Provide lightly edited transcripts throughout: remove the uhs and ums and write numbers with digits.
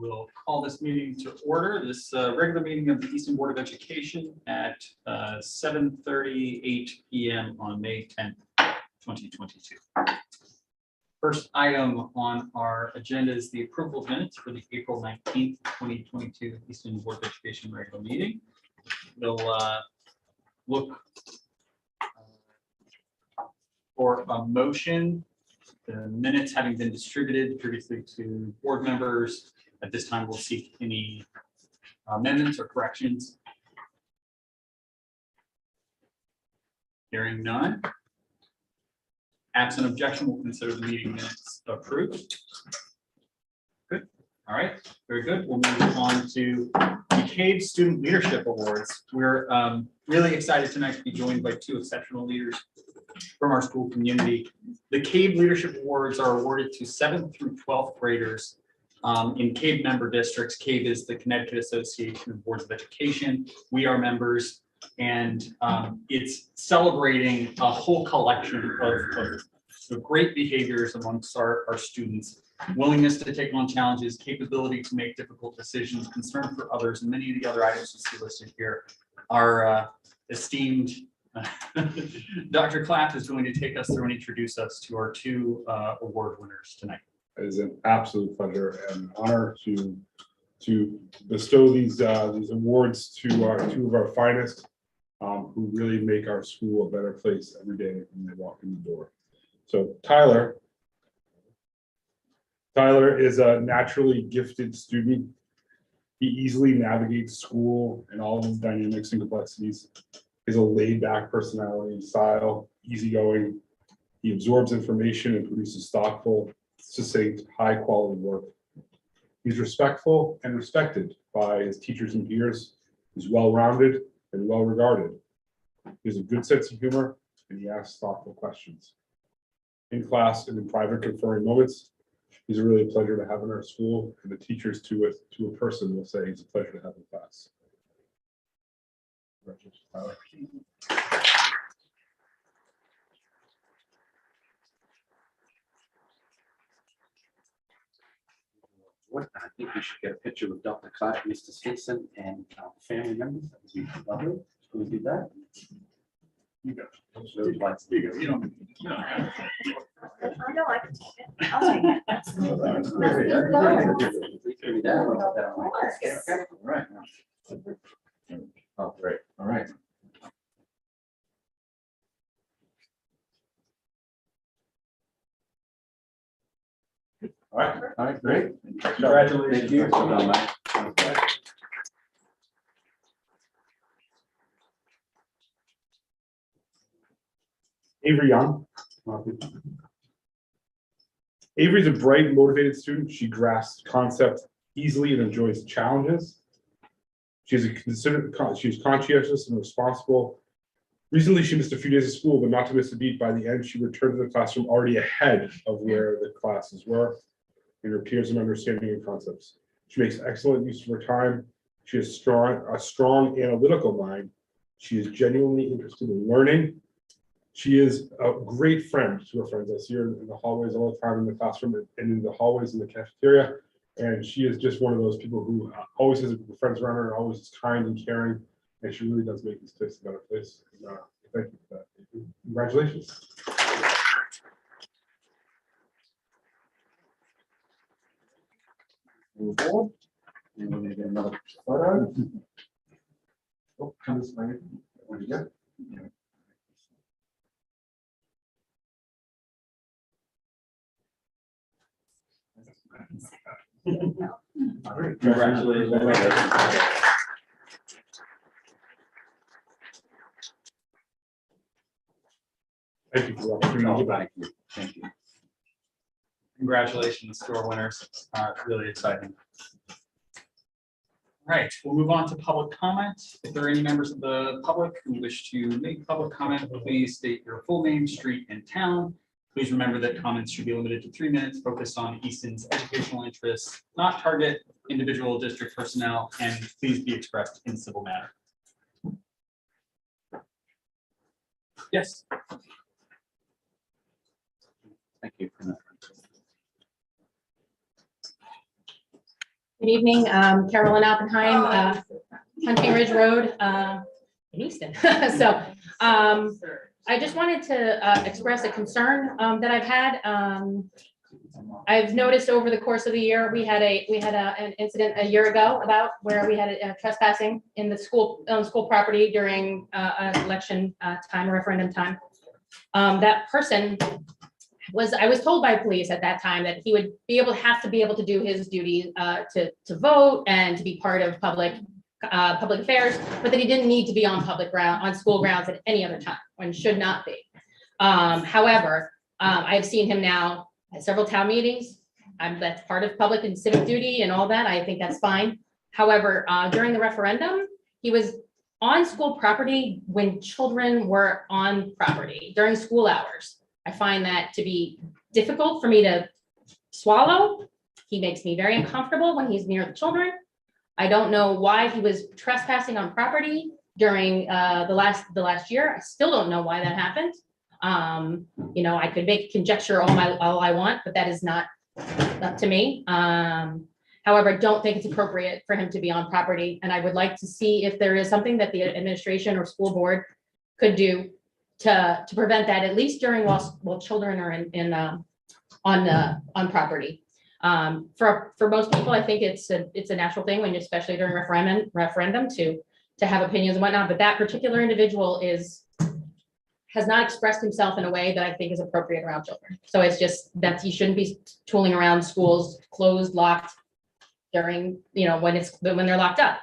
We'll call this meeting to order, this regular meeting of the Easton Board of Education at 7:38 p.m. on May 10th, 2022. First item on our agenda is the approval of minutes for the April 19th, 2022 Easton Board of Education regular meeting. We'll look for a motion. The minutes having been distributed previously to board members, at this time we'll seek any amendments or corrections. Hearing none. Absent objection, we'll consider the meeting minutes approved. Good. All right. Very good. We'll move on to the CAVE Student Leadership Awards. We're really excited tonight to be joined by two exceptional leaders from our school community. The CAVE Leadership Awards are awarded to 7th through 12th graders in CAVE member districts. CAVE is the Connecticut Association of Boards of Education. We are members, and it's celebrating a whole collection of great behaviors amongst our students: willingness to take on challenges, capability to make difficult decisions, concern for others, and many of the other items you see listed here. Our esteemed Dr. Clapp is going to take us through and introduce us to our two award winners tonight. It is an absolute pleasure and honor to bestow these awards to two of our finest, who really make our school a better place every day when they walk in the door. So Tyler is a naturally gifted student. He easily navigates school and all of its dynamics and complexities. He has a laid-back personality and style, easygoing. He absorbs information and produces thoughtful, succinct, high-quality work. He's respectful and respected by his teachers and peers. He's well-rounded and well-regarded. He has a good sense of humor, and he asks thoughtful questions. In class and in private conferring moments, he's a really pleasure to have in our school, and the teachers to a person will say he's a pleasure to have in class. Congratulations, Tyler. I think we should get a picture with Dr. Clapp, Mr. Stinson, and family members. That would be lovely. Can we do that? You go. Those lights. You go. You don't. I know I can take it. I'll take it. That's All right. Oh, great. All right. All right, great. Congratulations. Thank you. Well done, Mike. Avery Young. Avery's a bright and motivated student. She grasps concepts easily and enjoys challenges. She's conscientious and responsible. Recently, she missed a few days of school, but not to miss a beat. By the end, she returned to the classroom already ahead of where the classes were in her peers and understanding of concepts. She makes excellent use of her time. She has a strong analytical mind. She is genuinely interested in learning. She is a great friend to her friends. I see her in the hallways all the time, in the classroom and in the hallways in the cafeteria. And she is just one of those people who always has friends around her and always is kind and caring. And she really does make this place a better place. And, thank you for that. Congratulations. Move forward. And we're going to get another photo. Oh, come this way. What do you got? Congratulations. Thank you for the opportunity. Thank you. Congratulations to our winners. Really exciting. All right, we'll move on to public comment. If there are any members of the public who wish to make public comment, please state your full name, street, and town. Please remember that comments should be limited to 3 minutes, focused on Easton's educational interests, not target individual district personnel, and please be expressed in civil manner. Yes. Thank you. Good evening, Carolyn Oppenheim, Hunting Ridge Road, in Easton. So I just wanted to express a concern that I've had. I've noticed over the course of the year, we had an incident a year ago about where we had a trespassing in the school property during an election time, referendum time. That person I was told by police at that time that he would have to be able to do his duty to vote and to be part of public affairs, but that he didn't need to be on school grounds at any other time when should not be. However, I've seen him now at several town meetings. That's part of public and civic duty and all that. I think that's fine. However, during the referendum, he was on school property when children were on property during school hours. I find that to be difficult for me to swallow. He makes me very uncomfortable when he's near the children. I don't know why he was trespassing on property during the last year. I still don't know why that happened. You know, I could make conjecture all I want, but that is not up to me. However, I don't think it's appropriate for him to be on property, and I would like to see if there is something that the administration or school board could do to prevent that, at least during while children are on property. For most people, I think it's a natural thing when, especially during referendum, to have opinions and whatnot. But that particular individual has not expressed himself in a way that I think is appropriate around children. So it's just that you shouldn't be tooling around schools closed, locked during, you know, when they're locked up.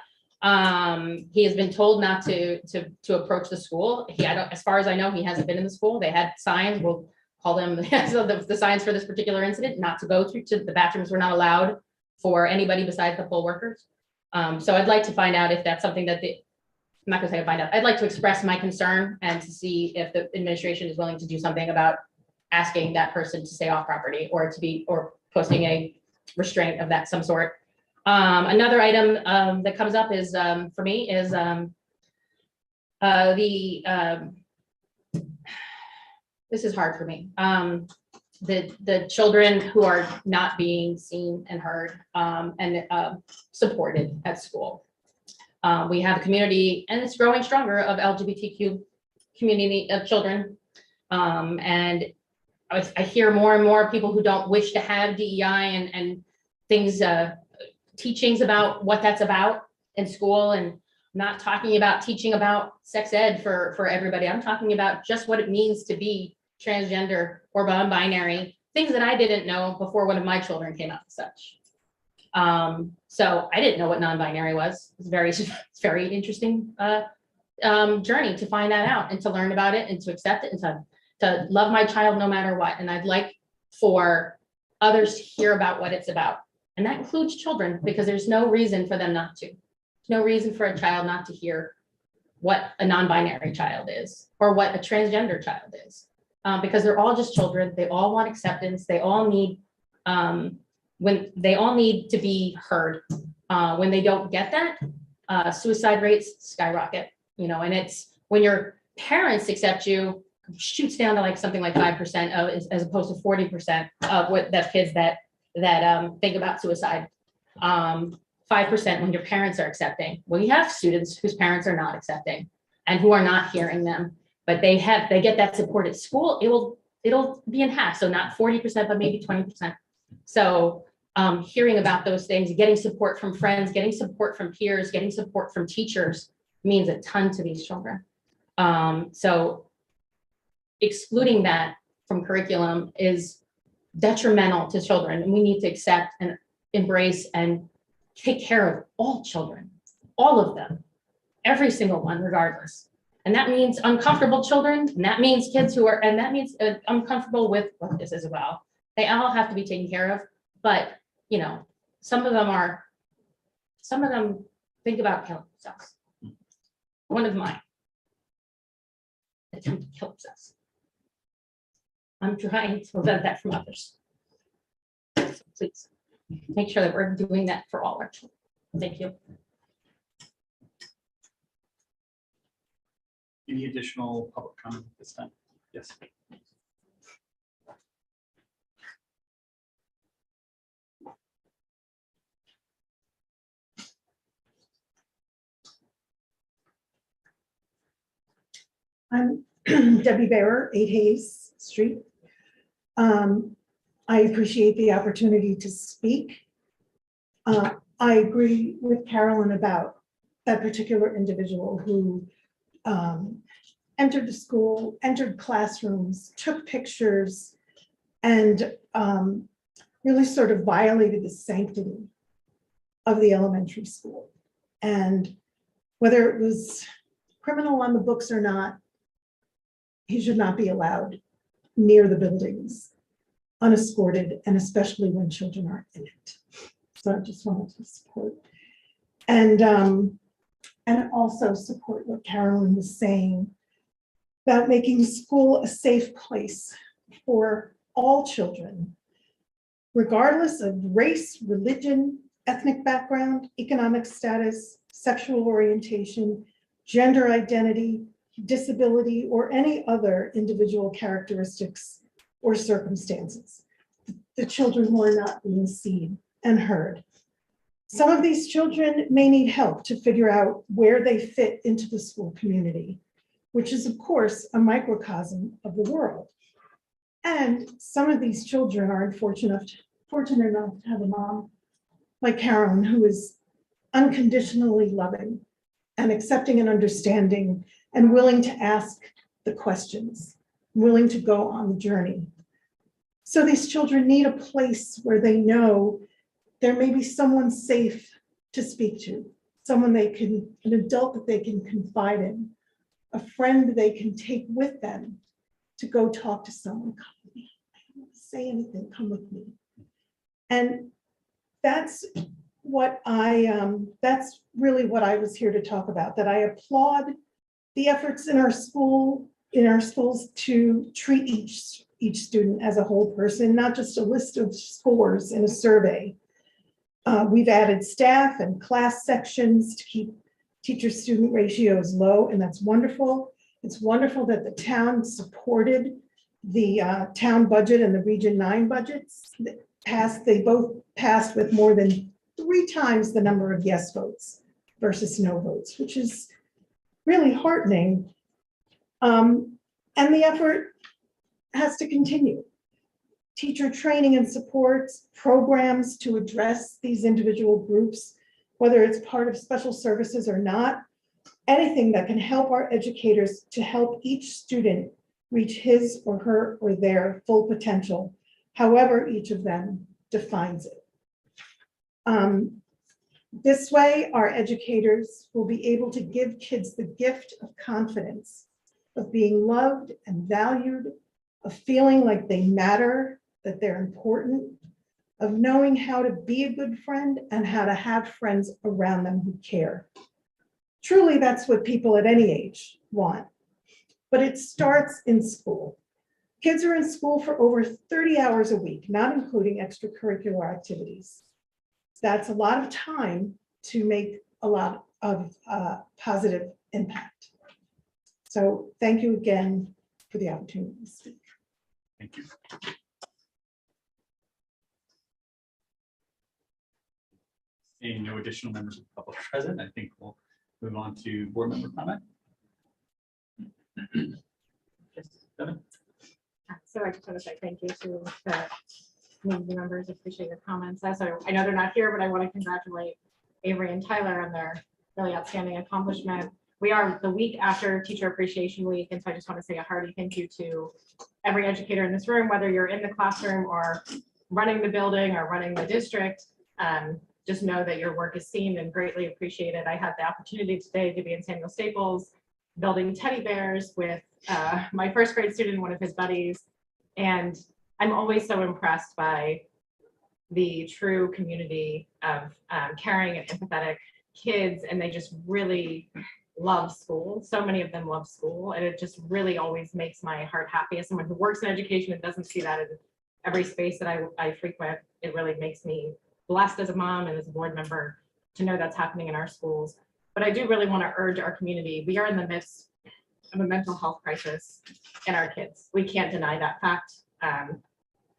He has been told not to approach the school. As far as I know, he hasn't been in the school. They had signs, we'll call them the signs for this particular incident, not to go through to the bathrooms were not allowed for anybody besides the poll workers. So I'd like to find out if that's something that I'm not gonna say find out. I'd like to express my concern and to see if the administration is willing to do something about asking that person to stay off property or posting a restraint of some sort. Another item that comes up is for me is this is hard for me. The children who are not being seen and heard and supported at school. We have a community, and it's growing stronger, of LGBTQ community of children. And I hear more and more people who don't wish to have DEI and things, teachings about what that's about in school, and not talking about teaching about sex ed for everybody. I'm talking about just what it means to be transgender or non-binary, things that I didn't know before one of my children came out as such. So I didn't know what non-binary was. It's very interesting journey to find that out and to learn about it and to accept it and to love my child no matter what. And I'd like for others to hear about what it's about. And that includes children, because there's no reason for them not to. There's no reason for a child not to hear what a non-binary child is or what a transgender child is, because they're all just children. They all want acceptance. They all need to be heard. When they don't get that, suicide rates skyrocket. You know, and it's when your parents accept you, shoots down to something like 5% as opposed to 40% of what the kids that think about suicide. 5% when your parents are accepting. Well, you have students whose parents are not accepting and who are not hearing them, but they get that support at school. It'll be in half, so not 40%, but maybe 20%. So hearing about those things, getting support from friends, getting support from peers, getting support from teachers means a ton to these children. So excluding that from curriculum is detrimental to children, and we need to accept and embrace and take care of all children, all of them, every single one, regardless. And that means uncomfortable children, and that means kids and that means uncomfortable with what this is about. They all have to be taken care of, but you know, some of them think about killing themselves. One of mine attempted to kill themselves. I'm trying to prevent that from others. So please make sure that we're doing that for all our children. Thank you. Any additional public comment at this time? Yes. I'm Debbie Bearer, 8 Hayes Street. I appreciate the opportunity to speak. I agree with Carolyn about that particular individual who entered the school, entered classrooms, took pictures, and really sort of violated the sanctity of the elementary school. And whether it was criminal on the books or not, he should not be allowed near the buildings unescorted, and especially when children are in it. So I just wanted to support and also support what Carolyn was saying about making school a safe place for all children, regardless of race, religion, ethnic background, economic status, sexual orientation, gender identity, disability, or any other individual characteristics or circumstances. The children who are not being seen and heard. Some of these children may need help to figure out where they fit into the school community, which is of course a microcosm of the world. And some of these children are fortunate enough to have a mom like Carolyn, who is unconditionally loving and accepting and understanding and willing to ask the questions, willing to go on the journey. So these children need a place where they know there may be someone safe to speak to, someone an adult that they can confide in, a friend they can take with them to go talk to someone. Come with me. I don't want to say anything, come with me. And that's really what I was here to talk about, that I applaud the efforts in our schools to treat each student as a whole person, not just a list of scores in a survey. We've added staff and class sections to keep teacher-student ratios low, and that's wonderful. It's wonderful that the town supported the town budget and the Region 9 budgets. They both passed with more than 3 times the number of yes votes versus no votes, which is really heartening. And the effort has to continue. Teacher training and supports, programs to address these individual groups, whether it's part of special services or not, anything that can help our educators to help each student reach his or her or their full potential, however each of them defines it. This way, our educators will be able to give kids the gift of confidence, of being loved and valued, of feeling like they matter, that they're important, of knowing how to be a good friend and how to have friends around them who care. Truly, that's what people at any age want. But it starts in school. Kids are in school for over 30 hours a week, not including extracurricular activities. That's a lot of time to make a lot of positive impact. So thank you again for the opportunity to speak. Thank you. Seeing no additional members of the public present, I think we'll move on to board member comment. Devin? So I just want to say thank you to the community members. Appreciate your comments. Also, I know they're not here, but I want to congratulate Avery and Tyler on their really outstanding accomplishment. We are the week after Teacher Appreciation Week, and so I just want to say a hearty thank you to every educator in this room, whether you're in the classroom or running the building or running the district. Just know that your work is seen and greatly appreciated. I had the opportunity today to be in Samuel Staples building teddy bears with my first grade student and one of his buddies. And I'm always so impressed by the true community of caring and empathetic kids. And they just really love school. So many of them love school. And it just really always makes my heart happy. As someone who works in education and doesn't see that in every space that I frequent, it really makes me blessed as a mom and as a board member to know that's happening in our schools. But I do really want to urge our community. We are in the midst of a mental health crisis in our kids. We can't deny that fact.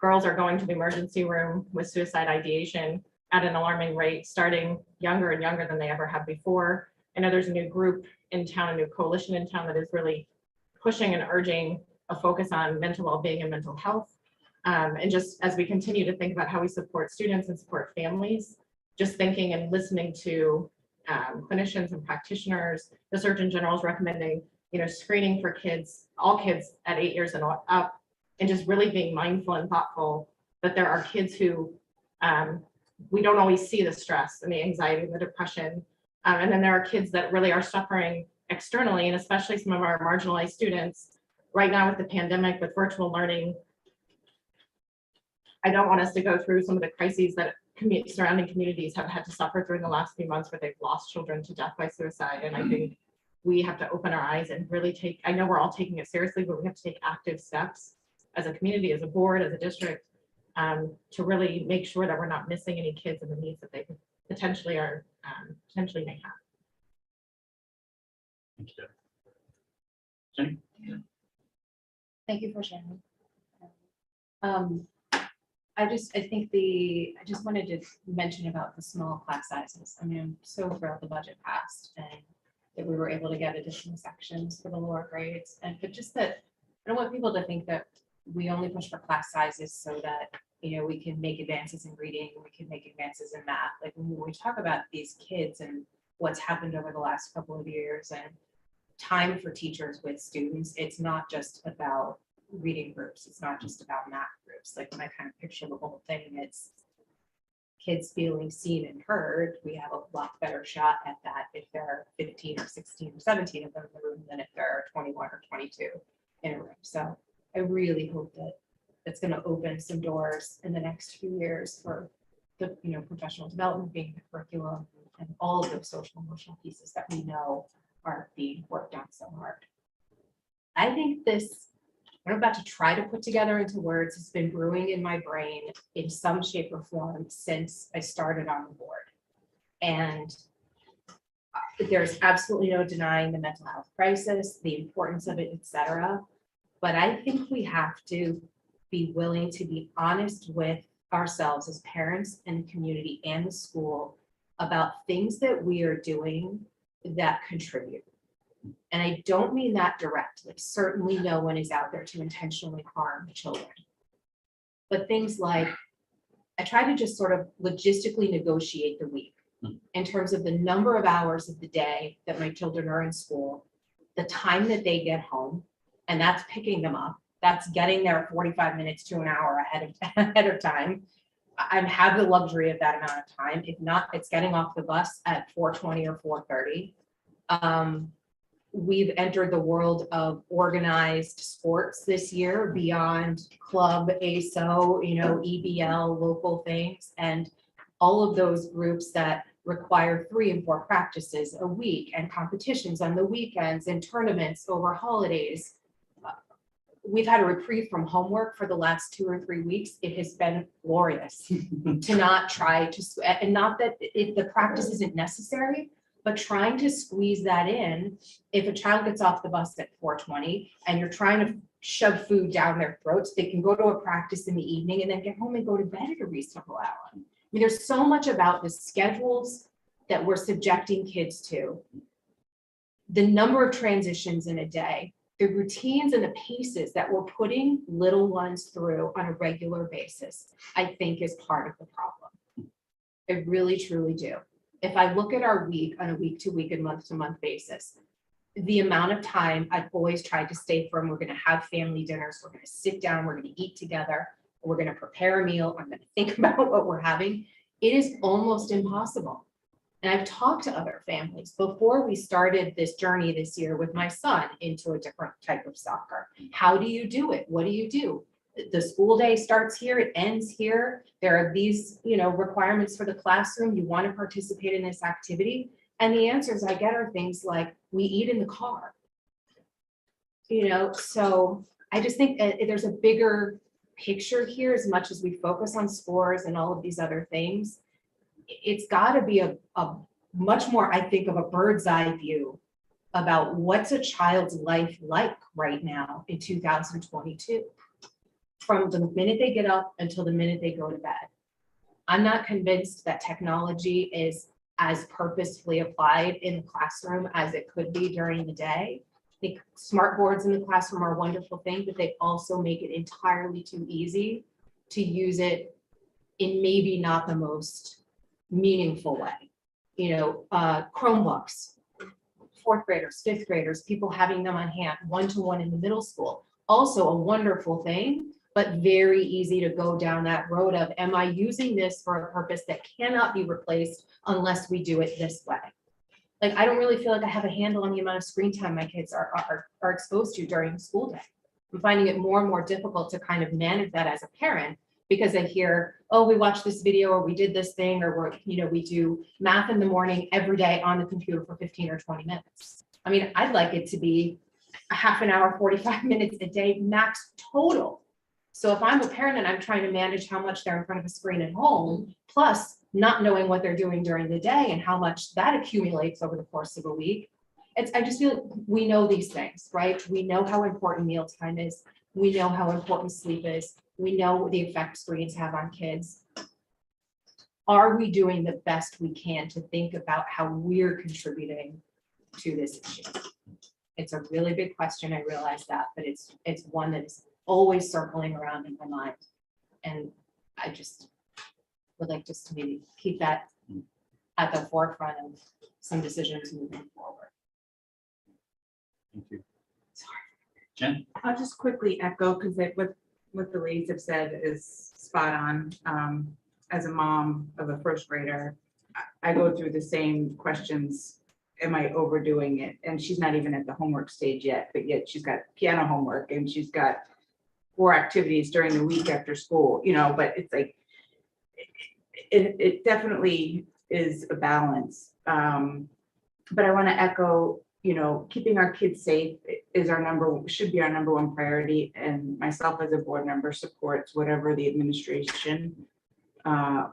Girls are going to the emergency room with suicide ideation at an alarming rate, starting younger and younger than they ever have before. I know there's a new group in town, a new coalition in town that is really pushing and urging a focus on mental well-being and mental health. And just as we continue to think about how we support students and support families, just thinking and listening to clinicians and practitioners, the Surgeon General is recommending, screening for kids, all kids at 8 years and up, and just really being mindful and thoughtful that there are kids who we don't always see the stress and the anxiety and the depression. And then there are kids that really are suffering externally, and especially some of our marginalized students right now with the pandemic, with virtual learning. I don't want us to go through some of the crises that surrounding communities have had to suffer through in the last few months, where they've lost children to death by suicide. And I think we have to open our eyes and really take, I know we're all taking it seriously, but we have to take active steps as a community, as a board, as a district, to really make sure that we're not missing any kids and the needs that they potentially may have. Thank you. Jenny? Thank you for sharing. I just wanted to mention about the small class sizes. I mean, I'm so thrilled the budget passed and that we were able to get additional sections for the lower grades. But just that, I don't want people to think that we only push for class sizes so that, we can make advances in reading, we can make advances in math. Like when we talk about these kids and what's happened over the last couple of years and time for teachers with students, it's not just about reading groups. It's not just about math groups. Like when I kind of picture the whole thing, it's kids feeling seen and heard. We have a lot better shot at that if there are 15 or 16 or 17 of them in the room than if there are 21 or 22 in a room. So I really hope that it's going to open some doors in the next few years for the professional development, being the curriculum, and all of those social emotional pieces that we know are being worked on so hard. I think this, what I'm about to try to put together into words, has been brewing in my brain in some shape or form since I started on the board. And there's absolutely no denying the mental health crisis, the importance of it, etc. But I think we have to be willing to be honest with ourselves as parents and the community and the school about things that we are doing that contribute. And I don't mean that directly. Certainly no one is out there to intentionally harm children. But things like, I try to just sort of logistically negotiate the week in terms of the number of hours of the day that my children are in school, the time that they get home, and that's picking them up. That's getting there 45 minutes to an hour ahead of time. I have the luxury of that amount of time. If not, it's getting off the bus at 4:20 or 4:30. We've entered the world of organized sports this year beyond club, ASO, EBL, local things, and all of those groups that require 3 and 4 practices a week and competitions on the weekends and tournaments over holidays. We've had a reprieve from homework for the last 2 or 3 weeks. It has been glorious to not try to, and not that the practice isn't necessary, but trying to squeeze that in. If a child gets off the bus at 4:20 and you're trying to shove food down their throats, they can go to a practice in the evening and then get home and go to bed at a reasonable hour. I mean, there's so much about the schedules that we're subjecting kids to, the number of transitions in a day, the routines and the paces that we're putting little ones through on a regular basis, I think is part of the problem. I really, truly do. If I look at our week on a week-to-week and month-to-month basis, the amount of time I've always tried to stay firm, we're going to have family dinners, we're going to sit down, we're going to eat together, we're going to prepare a meal, I'm going to think about what we're having. It is almost impossible. And I've talked to other families before we started this journey this year with my son into a different type of soccer. How do you do it? What do you do? The school day starts here, it ends here. There are these, requirements for the classroom. You want to participate in this activity. And the answers I get are things like, we eat in the car. So I just think that there's a bigger picture here. As much as we focus on scores and all of these other things, it's got to be a much more, I think, of a bird's eye view about what's a child's life like right now in 2022, from the minute they get up until the minute they go to bed. I'm not convinced that technology is as purposefully applied in the classroom as it could be during the day. think smart boards in the classroom are a wonderful thing, but they also make it entirely too easy to use it in maybe not the most meaningful way. You know, Chromebooks, fourth graders, fifth graders, people having them on hand, one-to-one in the middle school. Also a wonderful thing, but very easy to go down that road of, am I using this for a purpose that cannot be replaced unless we do it this way? Like, I don't really feel like I have a handle on the amount of screen time my kids are exposed to during the school day. I'm finding it more and more difficult to kind of manage that as a parent, because I hear, oh, we watched this video, or we did this thing, or we're, you know, we do math in the morning every day on the computer for 15 or 20 minutes. I mean, I'd like it to be a half an hour, 45 minutes a day, max total. So if I'm a parent and I'm trying to manage how much they're in front of a screen at home, plus not knowing what they're doing during the day and how much that accumulates over the course of a week, I just feel like we know these things, right? We know how important mealtime is. We know how important sleep is. We know the effect screens have on kids. Are we doing the best we can to think about how we're contributing to this issue? It's a really big question, I realize that, but it's one that is always circling around in my mind. And I just would like just to maybe keep that at the forefront of some decisions moving forward. Thank you. Jen? I'll just quickly echo, because what the ladies have said is spot on. As a mom of a first grader, I go through the same questions. Am I overdoing it? And she's not even at the homework stage yet, but yet she's got piano homework and she's got 4 activities during the week after school, you know, but it's like, it definitely is a balance. But I want to echo, you know, keeping our kids safe is should be our number 1 priority. And myself as a board member supports whatever the administration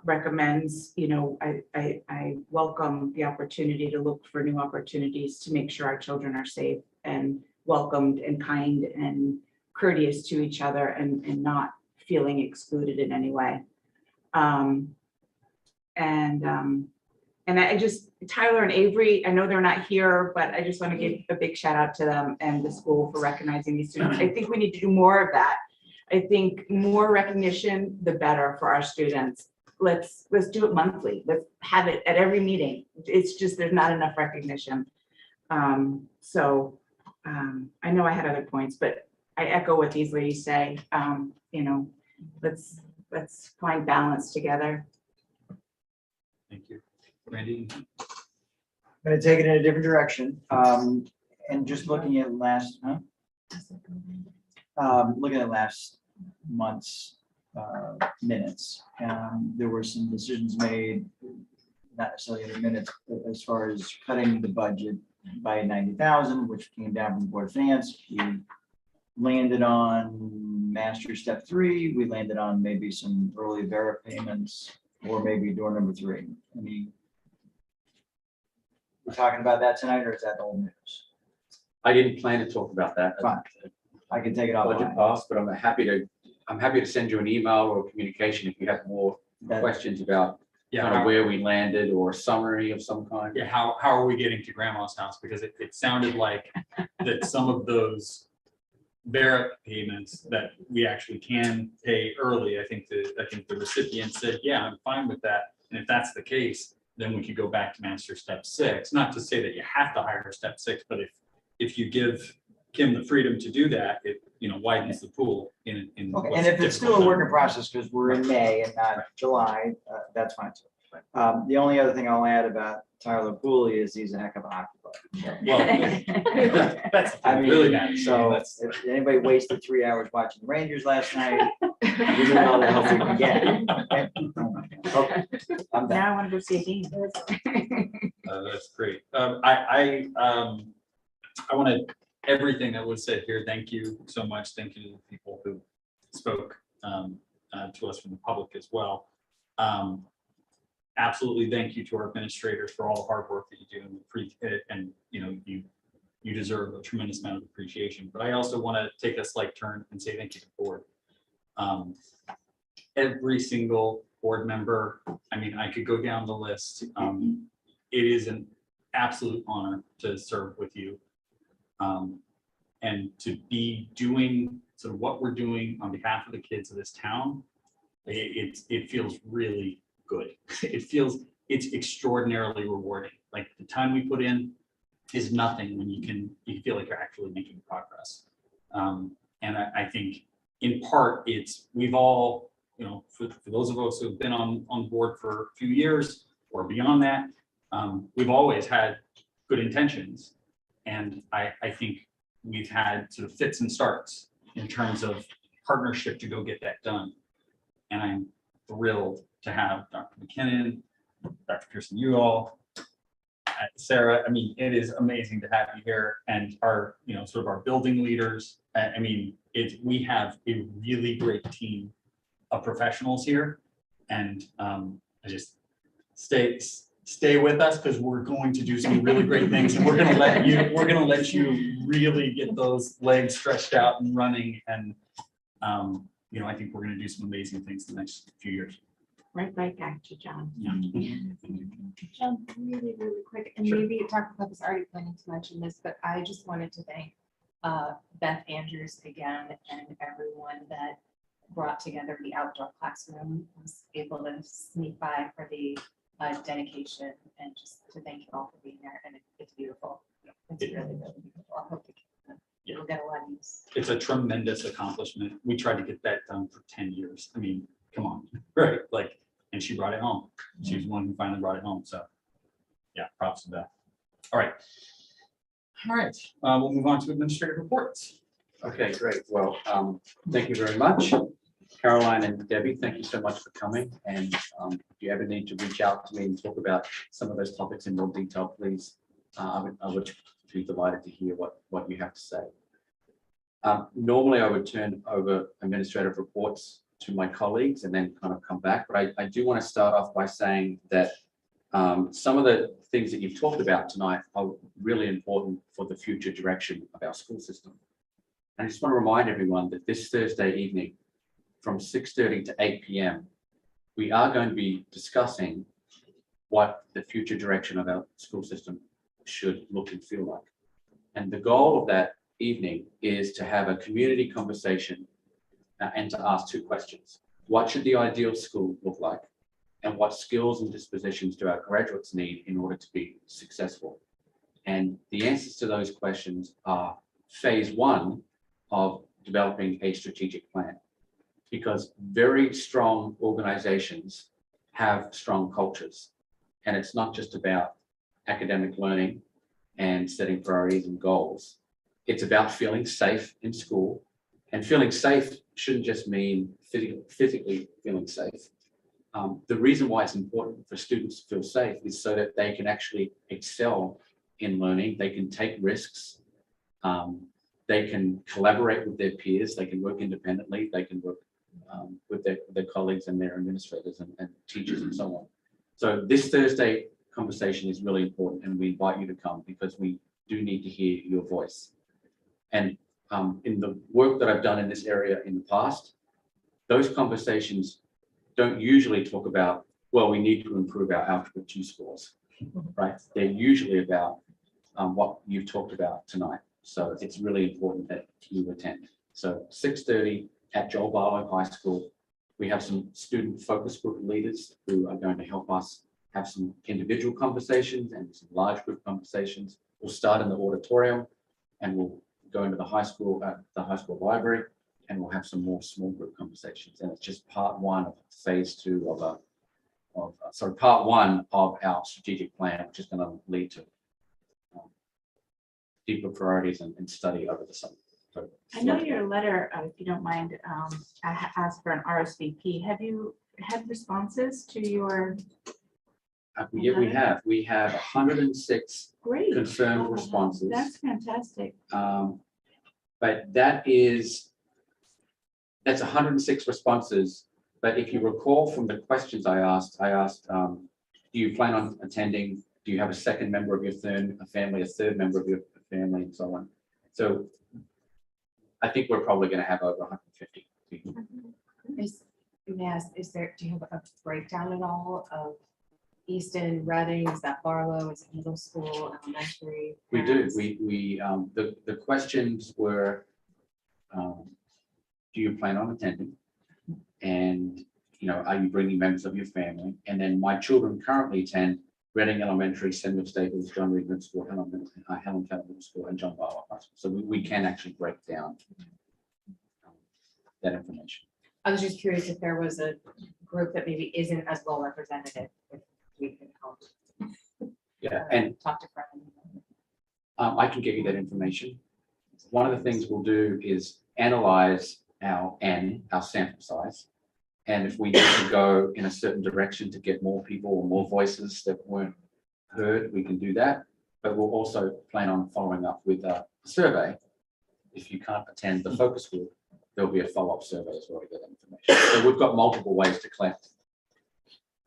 recommends. You know, I welcome the opportunity to look for new opportunities to make sure our children are safe and welcomed and kind and courteous to each other and not feeling excluded in any way. And I just, Tyler and Avery, I know they're not here, but I just want to give a big shout out to them and the school for recognizing these students. I think we need to do more of that. I think more recognition, the better for our students. Let's do it monthly. Let's have it at every meeting. It's just, there's not enough recognition. I know I had other points, but I echo what these ladies say. You know, let's find balance together. Thank you. Randy? I'm gonna take it in a different direction. And just looking at last month's minutes, there were some decisions made, not necessarily in the minutes, but as far as cutting the budget by 90,000, which came down from the Board of Finance. We landed on master step 3. We landed on maybe some early Vera payments, or maybe door number 3. We're talking about that tonight, or is that old news? I didn't plan to talk about that. Fine. I can take it off. Budget passed, but I'm happy to send you an email or communication if you have more questions about kind of where we landed or a summary of some kind. Yeah, how are we getting to grandma's house? Because it sounded like that some of those Vera payments that we actually can pay early. I think the recipient said, yeah, I'm fine with that. And if that's the case, then we could go back to master step 6. Not to say that you have to hire step 6, but if you give Kim the freedom to do that, it, you know, widens the pool in. Okay, and if it's still a work in process, because we're in May and not July, that's fine too. The only other thing I'll add about Tyler Pooley is he's a heck of a hockey player. Well, that's really bad. So if anybody wasted 3 hours watching the Rangers last night, we need all the help we can get. Okay, I'm done. Now I want to go see a game. That's great. I want to, everything that was said here, thank you so much. Thank you to the people who spoke to us from the public as well. Absolutely, thank you to our administrators for all the hard work that you do, and you know, you deserve a tremendous amount of appreciation. But I also want to take a slight turn and say thank you to the board. Every single board member, I mean, I could go down the list. It is an absolute honor to serve with you. and to be doing sort of what we're doing on behalf of the kids of this town, it feels really good. It's extraordinarily rewarding. Like the time we put in is nothing when you feel like you're actually making progress. And I think in part we've all, for those of us who've been on board for a few years or beyond that, we've always had good intentions. And I think we've had sort of fits and starts in terms of partnership to go get that done. And I'm thrilled to have Dr. McKinnon, Dr. Kirsten, you all, Sarah. I mean, it is amazing to have you here, and our, sort of our building leaders. I mean, we have a really great team of professionals here, and I just stay with us, because we're going to do some really great things, and we're going to let you really get those legs stretched out and running, and I think we're going to do some amazing things the next few years. Right back to John. John, really, really quick, and Sure. maybe Dr. Club is already planning to mention this, but I just wanted to thank Beth Andrews again and everyone that brought together the outdoor classroom. Was able to sneak by for the dedication, and just to thank you all for being there, and it's beautiful. It's really, really beautiful. I hope you'll get a lot of use. It's a tremendous accomplishment. We tried to get that done for 10 years. I mean, come on, right? Like, and she brought it home. She was the one who finally brought it home. So yeah, props to Beth. All right. We'll move on to administrative reports. Okay, great. Well, thank you very much. Caroline and Debbie, thank you so much for coming. And if you ever need to reach out to me and talk about some of those topics in more detail, please, I would be delighted to hear what you have to say. Normally, I would turn over administrative reports to my colleagues and then kind of come back. But I do want to start off by saying that some of the things that you've talked about tonight are really important for the future direction of our school system. I just want to remind everyone that this Thursday evening, from 6:30 to 8 p.m., we are going to be discussing what the future direction of our school system should look and feel like. And the goal of that evening is to have a community conversation and to ask two questions. What should the ideal school look like? And what skills and dispositions do our graduates need in order to be successful? And the answers to those questions are phase one of developing a strategic plan. Because very strong organizations have strong cultures. And it's not just about academic learning and setting priorities and goals. It's about feeling safe in school. And feeling safe shouldn't just mean physically feeling safe. The reason why it's important for students to feel safe is so that they can actually excel in learning. They can take risks. They can collaborate with their peers. They can work independently. They can work with their colleagues and their administrators and teachers and so on. So this Thursday conversation is really important, and we invite you to come because we do need to hear your voice. And in the work that I've done in this area in the past, those conversations don't usually talk about, well, we need to improve our Algebra 2 scores, right? They're usually about what you've talked about tonight. So it's really important that you attend. So 6:30 at Joel Barlow High School, we have some student focus group leaders who are going to help us have some individual conversations and some large group conversations. We'll start in the auditorium and we'll go into the high school library, and we'll have some more small group conversations. And it's just part one of phase two part one of our strategic plan, which is going to lead to deeper priorities and study over the summer. So, I know your letter, if you don't mind, asked for an RSVP. Have you had responses to your? Yeah, we have 106 Great. confirmed responses. That's fantastic. But that's 106 responses. But if you recall from the questions I asked, do you plan on attending? Do you have a second member of your family, a third member of your family, and so on? So I think we're probably going to have over 150 people. Do you have a breakdown at all of Easton, Reading, is that Barlow, is it middle school, elementary? We do. parents? The questions were, do you plan on attending? And, are you bringing members of your family? And then my children currently attend Reading Elementary, Samuel Staples, John Reed Middle School, Helen Keller Middle School, and John Barlow High School. So we can actually break down that information. I was just curious if there was a group that maybe isn't as well represented, if we could help. Yeah, and Talk to Fred. I can get you that information. One of the things we'll do is analyze our sample size. And if we need to go in a certain direction to get more people or more voices that weren't heard, we can do that. But we'll also plan on following up with a survey. If you can't attend the focus group, there'll be a follow-up survey as well to get information. So we've got multiple ways to collect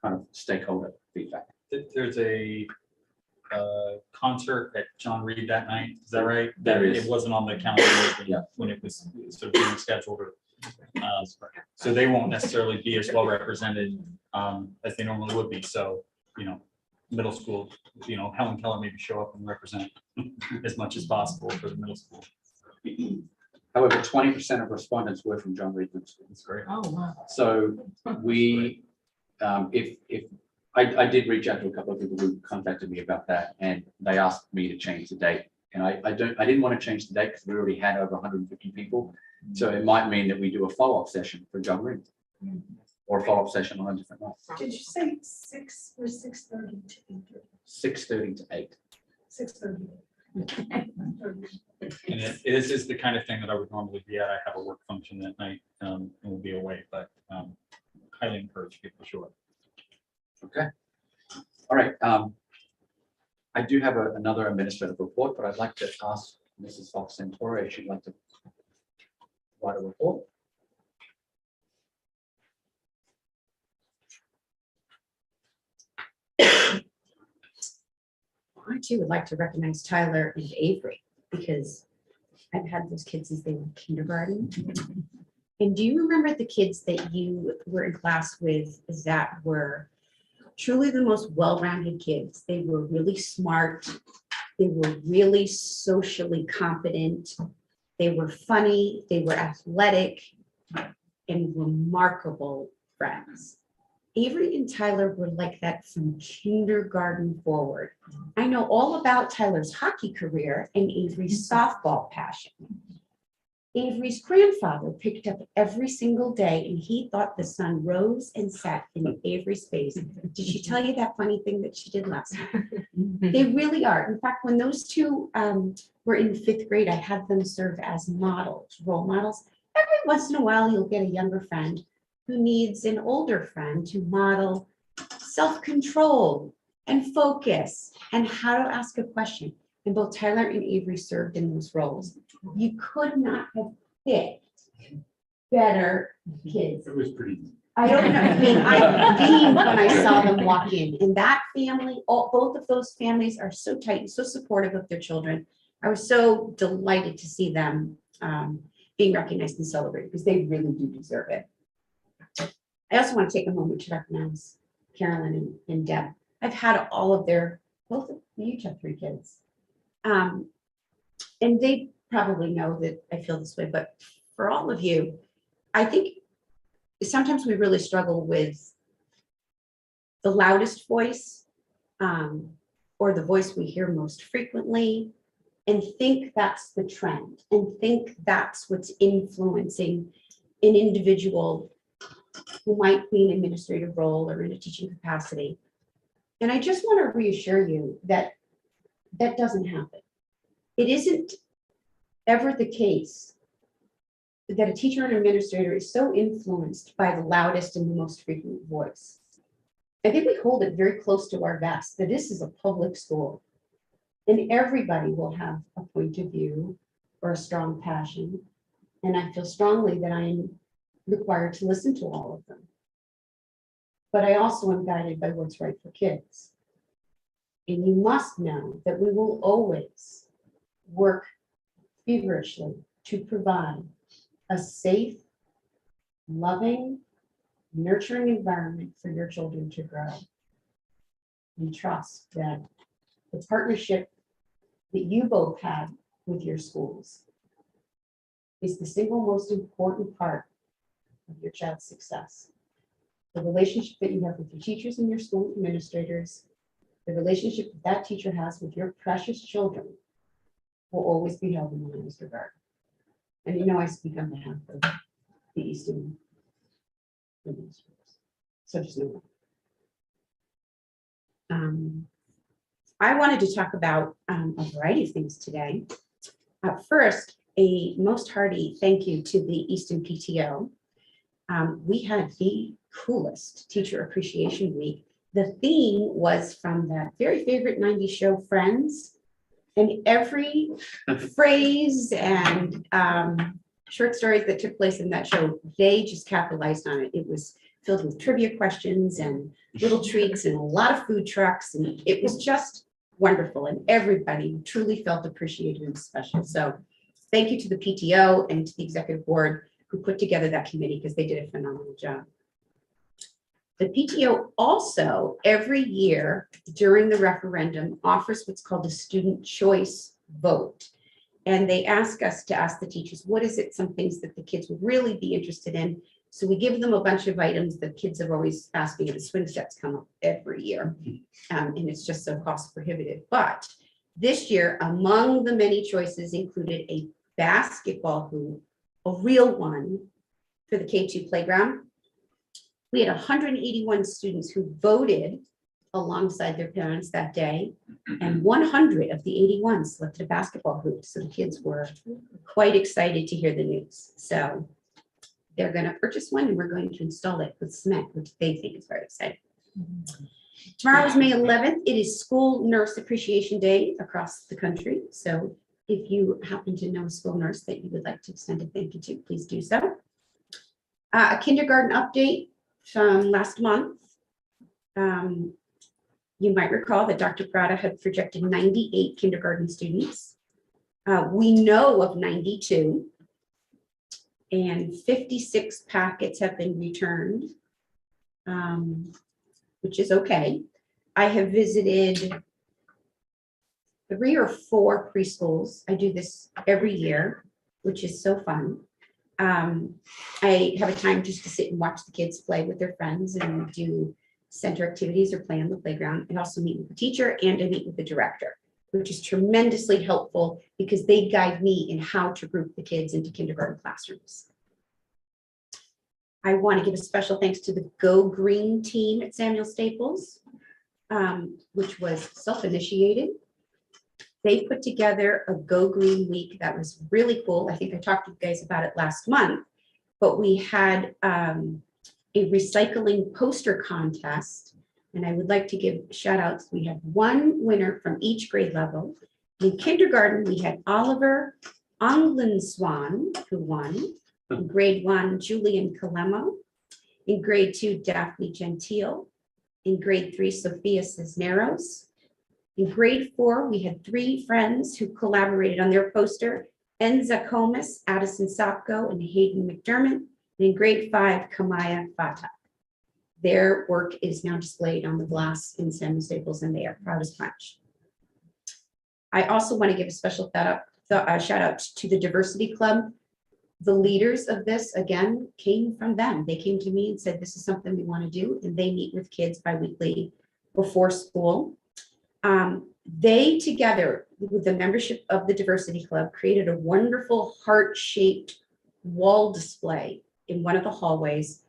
kind of stakeholder feedback. There's a concert at John Reed that night. Is that right? There is. It wasn't on the calendar Yeah. when it was sort of being scheduled. So they won't necessarily be as well represented as they normally would be. So, middle school, Helen Keller maybe show up and represent as much as possible for the middle school. However, 20% of respondents were from John Reed Middle School. That's great. Oh, wow. So we, if I did reach out to a couple of people who contacted me about that, and they asked me to change the date. And I didn't want to change the date because we already had over 150 people. So it might mean that we do a follow-up session for John Reed, or a follow-up session on a different night. Did you say 6 or 6:30 to 8:30? 6:30 to 8. 6:30. And it is the kind of thing that I would normally be at. I have a work function that night and will be away, but highly encourage people to show up. Okay. All right. I do have another administrative report, but I'd like to ask Mrs. Fox Santora if she'd like to write a report. I too would like to recognize Tyler and Avery because I've had those kids since they were in kindergarten. And do you remember the kids that you were in class with that were truly the most well-rounded kids? They were really smart. They were really socially competent. They were funny. They were athletic and remarkable friends. Avery and Tyler were like that from kindergarten forward. I know all about Tyler's hockey career and Avery's softball passion. Avery's grandfather picked up every single day and he thought the sun rose and set in Avery's face. Did she tell you that funny thing that she did last night? They really are. In fact, when those two were in 5th grade, I had them serve as models, role models. Every once in a while, you'll get a younger friend who needs an older friend to model self-control and focus and how to ask a question. And both Tyler and Avery served in those roles. You could not have picked better kids. It was pretty. I don't know. I mean, I beamed when I saw them walk in. And that family, both of those families are so tight and so supportive of their children. I was so delighted to see them being recognized and celebrated because they really do deserve it. I also want to take a moment to recognize Carolyn and Deb. I've had all of their, both of you each have 3 kids. And they probably know that I feel this way, but for all of you, I think sometimes we really struggle with the loudest voice or the voice we hear most frequently and think that's the trend and think that's what's influencing an individual who might be in an administrative role or in a teaching capacity. And I just want to reassure you that that doesn't happen. It isn't ever the case that a teacher and administrator is so influenced by the loudest and the most frequent voice. I think we hold it very close to our vest that this is a public school and everybody will have a point of view or a strong passion. And I feel strongly that I am required to listen to all of them. But I also am guided by what's right for kids. And you must know that we will always work feverishly to provide a safe, loving, nurturing environment for your children to grow. and trust that the partnership that you both have with your schools is the single most important part of your child's success. The relationship that you have with your teachers and your school administrators, the relationship that teacher has with your precious children will always be held in the highest regard. And you know I speak on behalf of the Easton administrators. So just know that. I wanted to talk about a variety of things today. First, a most hearty thank you to the Easton PTO. We had the coolest Teacher Appreciation Week. The theme was from that very favorite 90s show, Friends. And every phrase and short stories that took place in that show, they just capitalized on it. It was filled with trivia questions and little treats and a lot of food trucks. And it was just wonderful. And everybody truly felt appreciated and special. So thank you to the PTO and to the executive board who put together that committee because they did a phenomenal job. The PTO also every year during the referendum offers what's called a student choice vote. And they ask us to ask the teachers, what is it, some things that the kids would really be interested in? So we give them a bunch of items that kids have always asked me. The swing sets come up every year. And it's just so cost prohibitive. But this year, among the many choices included a basketball hoop, a real one for the K2 playground. We had 181 students who voted alongside their parents that day, and 100 of the 81 selected a basketball hoop. So the kids were quite excited to hear the news. So they're going to purchase one and we're going to install it with cement, which they think is very exciting. Tomorrow is May 11th. It is School Nurse Appreciation Day across the country. So if you happen to know a school nurse that you would like to extend a thank you to, please do so. A kindergarten update from last month. You might recall that Dr. Prada had projected 98 kindergarten students. We know of 92, and 56 packets have been returned, which is okay. I have visited 3 or 4 preschools. I do this every year, which is so fun. I have a time just to sit and watch the kids play with their friends and do center activities or play on the playground. I also meet with the teacher and I meet with the director, which is tremendously helpful because they guide me in how to group the kids into kindergarten classrooms. I want to give a special thanks to the Go Green team at Samuel Staples, which was self-initiated. They put together a Go Green week that was really cool. I think I talked to you guys about it last month, but we had a recycling poster contest. And I would like to give shout outs. We had 1 winner from each grade level. In kindergarten, we had Oliver Anglenswan, who won. In grade 1, Julian Calemo. In grade 2, Daphne Gentile. In grade 3, Sophia Cisneros. In grade 4, we had 3 friends who collaborated on their poster, Enza Comas, Addison Sopko, and Hayden McDermott. And in grade 5, Kamaya Fata. Their work is now displayed on the glass in Samuel Staples, and they are proud as punch. I also want to give a special shout out to the Diversity Club. The leaders of this, again, came from them. They came to me and said, this is something we want to do, and they meet with kids biweekly before school. They, together with the membership of the Diversity Club, created a wonderful heart-shaped wall display in one of the hallways.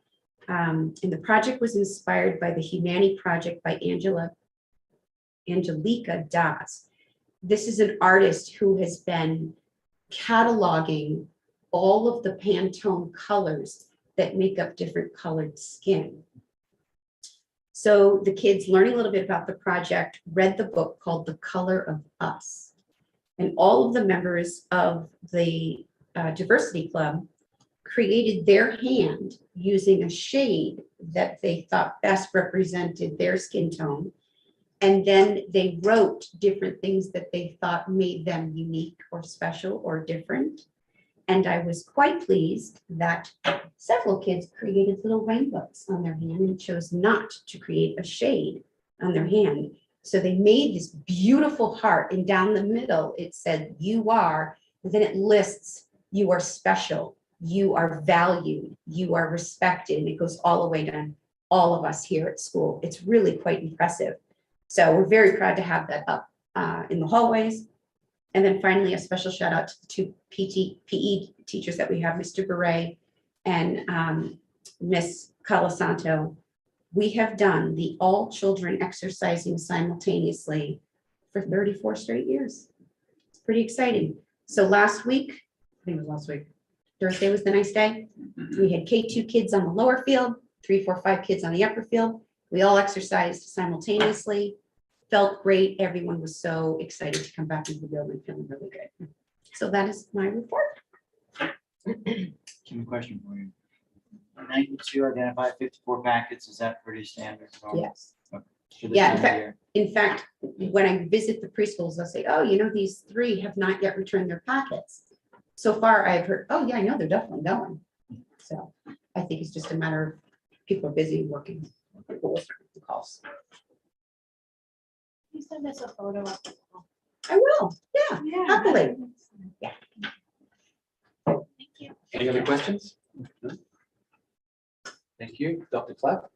And the project was inspired by the Humani Project by Angelica Das. This is an artist who has been cataloging all of the Pantone colors that make up different colored skin. So the kids, learning a little bit about the project, read the book called The Color of Us. And all of the members of the Diversity Club created their hand using a shade that they thought best represented their skin tone. And then they wrote different things that they thought made them unique or special or different. And I was quite pleased that several kids created little rainbows on their hand and chose not to create a shade on their hand. So they made this beautiful heart, and down the middle, it said, "You are," and then it lists, "You are special, you are valued, you are respected," and it goes all the way down, all of us here at school. It's really quite impressive. So we're very proud to have that up in the hallways. And then finally, a special shout out to the two PE teachers that we have, Mr. Beret and Miss Colasanto. We have done the all children exercising simultaneously for 34 straight years. It's pretty exciting. So last week, I think it was last week, Thursday was the nice day. We had K2 kids on the lower field, 3, 4, 5 kids on the upper field. We all exercised simultaneously. Felt great. Everyone was so excited to come back into the building, feeling really good. So that is my report. Kim, question for you. 92 identified 54 packets, is that pretty standard? Yes. For this Yeah, time of year? In fact, when I visit the preschools, they'll say, "Oh, you know, these 3 have not yet returned their packets." So far, I've heard, "Oh, yeah, I know, they're definitely going." So I think it's just a matter of people are busy working. People will start the calls. You send us a photo of the call. I will, yeah, happily. Yeah. Thank you. Any other questions? No? Thank you, Dr. Clapp.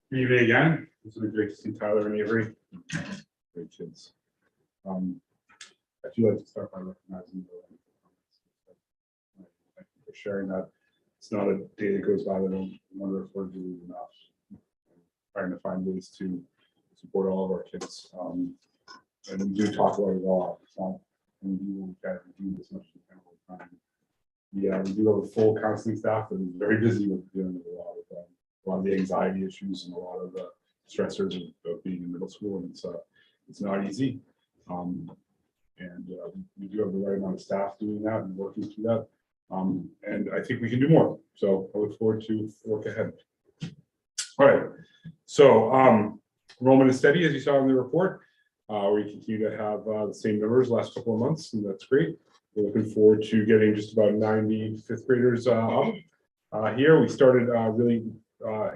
Good evening again. It's been great to see Tyler and Avery. Great kids. I do like to start by recognizing thank you for sharing that. It's not a day that goes by that I don't wonder if we're doing enough. Trying to find ways to support all of our kids. And we do talk about it a lot. So we do try to do as much as we can all the time. Yeah, we do have a full counseling staff and very busy with dealing with a lot of the anxiety issues and a lot of the stressors of being in middle school, and it's not easy. We do have the right amount of staff doing that and working through that. And I think we can do more. So I look forward to work ahead. All right. So enrollment is steady, as you saw in the report. We continue to have the same numbers last couple of months, and that's great. We're looking forward to getting just about 90 fifth graders up. Here we started really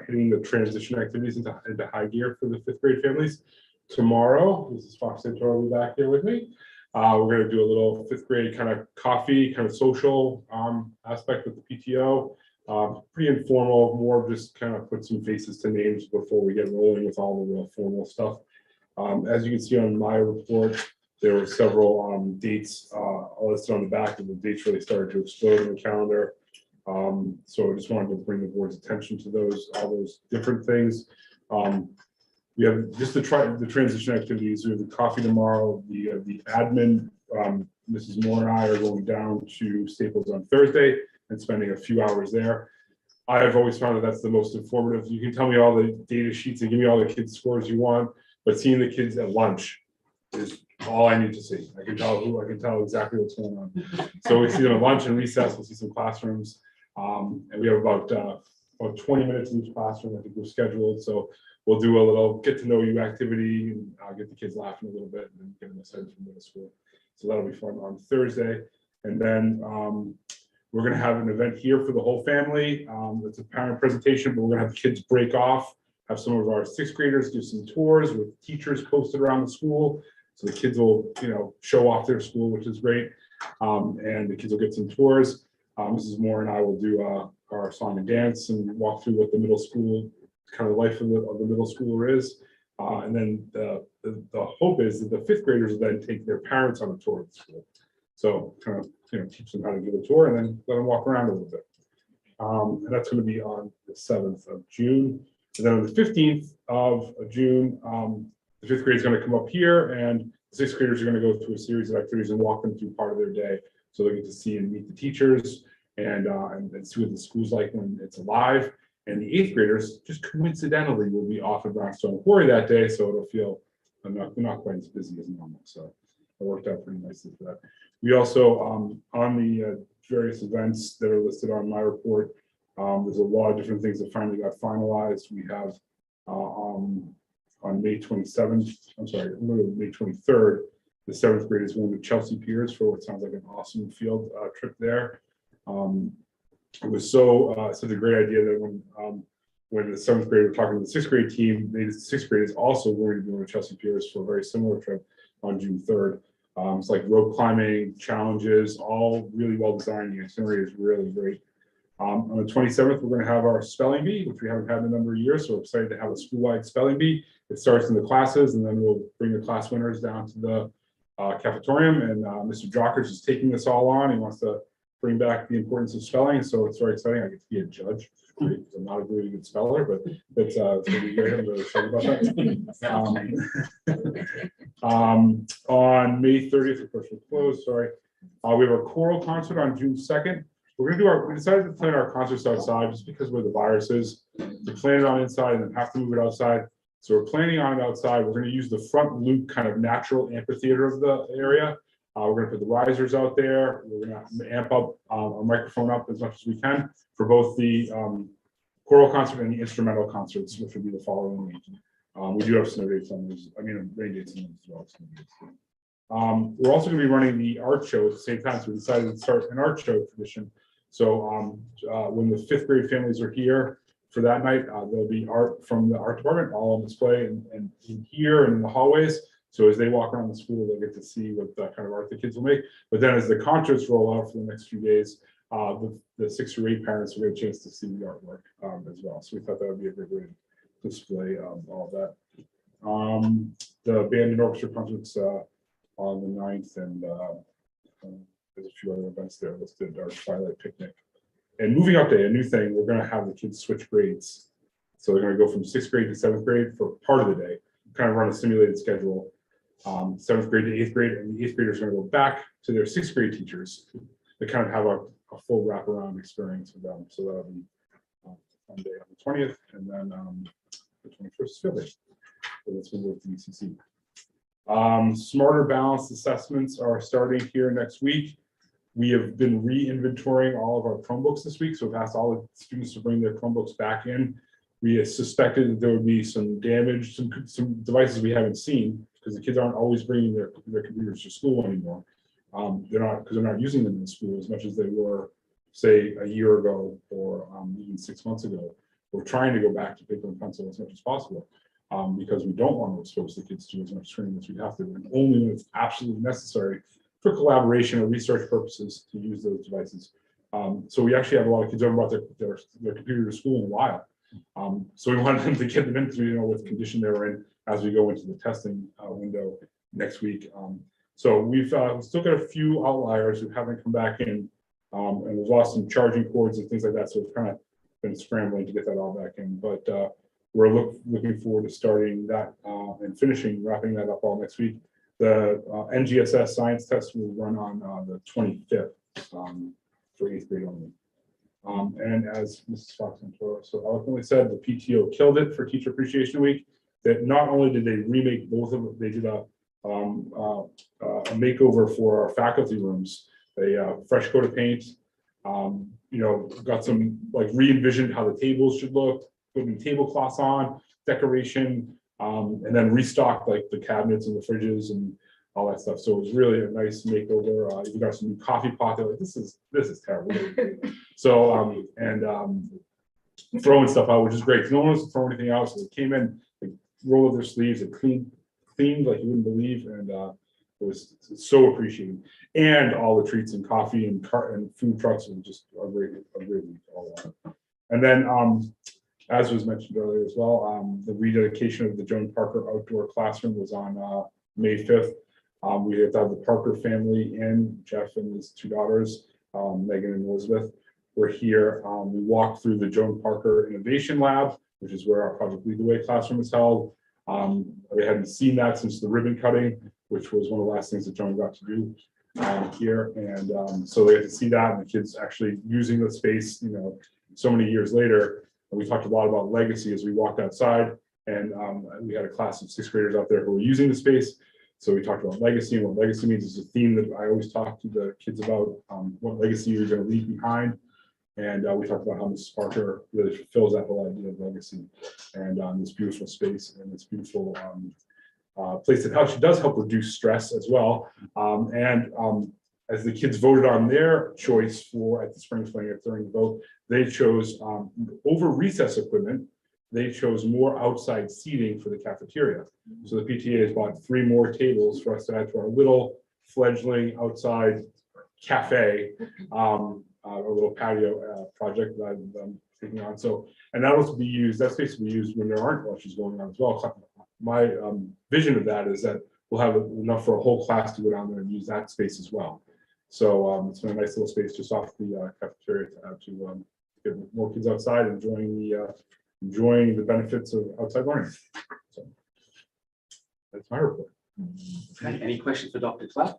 hitting the transition activities into high gear for the fifth grade families. Tomorrow, this is Fox Santor will be back here with me. We're going to do a little fifth grade kind of coffee, kind of social aspect with the PTO. Pretty informal, more of just kind of put some faces to names before we get rolling with all the real formal stuff. As you can see on my report, there were several dates listed on the back, and the dates really started to explode in the calendar. So I just wanted to bring the board's attention to all those different things. We have just the transition activities. We have the coffee tomorrow. The admin, Mrs. Moore and I are going down to Staples on Thursday and spending a few hours there. I've always found that that's the most informative. You can tell me all the data sheets and give me all the kids' scores you want, but seeing the kids at lunch is all I need to see. I can tell exactly what's going on. So we see them at lunch and recess. We'll see some classrooms, and we have about 20 minutes in each classroom. I think we're scheduled. So we'll do a little get to know you activity and get the kids laughing a little bit and then get them a sense from middle school. So that'll be fun on Thursday. And then we're going to have an event here for the whole family. It's a parent presentation, but we're going to have the kids break off, have some of our sixth graders do some tours with teachers posted around the school. So the kids will, show off their school, which is great. And the kids will get some tours. Mrs. Moore and I will do our song and dance and walk through what the middle school, kind of life of the middle schooler is. And then the hope is that the fifth graders will then take their parents on a tour of the school. So kind of, teach them how to give a tour and then let them walk around a little bit. And that's going to be on the 7th of June. And then on the 15th of June, the fifth grade is going to come up here and the sixth graders are going to go through a series of activities and walk them through part of their day. So they get to see and meet the teachers and see what the school's like when it's alive. And the eighth graders just coincidentally will be off at Brownstone Quarry that day. So it'll feel not quite as busy as normal. So it worked out pretty nicely for that. We also, on the various events that are listed on my report, there's a lot of different things that finally got finalized. We have on May 27th, May 23rd, the seventh graders going to Chelsea Piers for what sounds like an awesome field trip there. it was such a great idea that when the 7th grade were talking to the 6th grade team, the 6th grade is also going to be going to Chelsea Piers for a very similar trip on June 3rd. It's like rope climbing challenges, all really well designed. The itinerary is really great. On the 27th, we're going to have our spelling bee, which we haven't had in a number of years. So we're excited to have a school-wide spelling bee. It starts in the classes, and then we'll bring the class winners down to the cafetorium. And Mr. Jockers is taking this all on. He wants to bring back the importance of spelling. So it's very exciting. I get to be a judge. Great, 'cause I'm not a really good speller, but it's going to be great. I'm really excited about that. On May 30th, of course, we're closed. Sorry. We have a choral concert on June 2nd. We decided to plan our concerts outside just because where the virus is. To plan it on inside and then have to move it outside. So we're planning on it outside. We're going to use the front loop kind of natural amphitheater of the area. We're going to put the risers out there. We're going to amp up our microphone up as much as we can for both the choral concert and the instrumental concerts, which will be the following week. We do have snow dates on those. I mean, rain dates on those as well. We're also going to be running the art show at the same time. So we decided to start an art show tradition. So when the 5th grade families are here for that night, there'll be art from the art department all on display and in here and in the hallways. So as they walk around the school, they'll get to see what kind of art the kids will make. But then as the concerts roll out for the next few days, the 6 or 8 parents will get a chance to see the artwork as well. So we thought that would be a great way to display all of that. The band and orchestra concerts on the 9th, and there's a few other events there listed, our Twilight Picnic. And moving up day, a new thing, we're going to have the kids switch grades. So they're going to go from 6th grade to 7th grade for part of the day, kind of run a simulated schedule. 7th grade to 8th grade, and the 8th graders are going to go back to their 6th grade teachers to kind of have a full wraparound experience with them. So that'll be on day on the 20th, and then the 21st is field day. So that's going to work with the ECC. Smarter balanced assessments are starting here next week. We have been re-inventorying all of our Chromebooks this week, so we've asked all the students to bring their Chromebooks back in. We suspected that there would be some damage, some devices we haven't seen, because the kids aren't always bringing their computers to school anymore. They're not using them in school as much as they were, say, a year ago or even 6 months ago. We're trying to go back to paper and pencil as much as possible because we don't want to expose the kids to as much screening as we have to, and only when it's absolutely necessary for collaboration or research purposes to use those devices. So we actually have a lot of kids who haven't brought their computer to school in a while. So we wanted them to get them into, what condition they were in as we go into the testing window next week. So we've still got a few outliers who haven't come back in, and we've lost some charging cords and things like that. So we've kind of been scrambling to get that all back in. But we're looking forward to starting that and wrapping that up all next week. The NGSS science test will run on the 25th for 8th grade only. And as Mrs. Fox so eloquently said, the PTO killed it for Teacher Appreciation Week. That not only did they remake both of them, they did a makeover for our faculty rooms, a fresh coat of paint. Got some re-envisioned how the tables should look, putting tablecloths on, decoration, and then restocked the cabinets and the fridges and all that stuff. So it was really a nice makeover. You got some new coffee pot. They're like, this is terrible. So throwing stuff out, which is great. No one wants to throw anything out. So they came in, they rolled up their sleeves, and cleaned like you wouldn't believe, and it was so appreciated. And all the treats and coffee and food trucks were just a great week all around. And then, as was mentioned earlier as well, the rededication of the Joan Parker outdoor classroom was on May 5th. We have to have the Parker family in, Jeff and his 2 daughters, Megan and Elizabeth, were here. We walked through the Joan Parker Innovation Lab, which is where our Project Lead the Way classroom is held. We hadn't seen that since the ribbon cutting, which was one of the last things that Joan got to do here. And so they got to see that, and the kids actually using the space, so many years later. And we talked a lot about legacy as we walked outside, and we had a class of 6th graders out there who were using the space. So we talked about legacy, and what legacy means is a theme that I always talk to the kids about, what legacy you're going to leave behind. And we talked about how Mrs. Parker really fulfills that whole idea of legacy, and this beautiful space and this beautiful place that does help reduce stress as well. as the kids voted on their choice for at the spring fling during the vote, they chose over recess equipment. They chose more outside seating for the cafeteria. So the PTA has bought 3 more tables for us to add to our little fledgling outside cafe, a little patio project that I'm taking on. So, and that will be used, that space will be used when there aren't lunches going on as well. So my vision of that is that we'll have enough for a whole class to go down there and use that space as well. So it's been a nice little space just off the cafeteria to get more kids outside enjoying the benefits of outside learning. So that's my report. Okay, any questions for Dr. Clapp?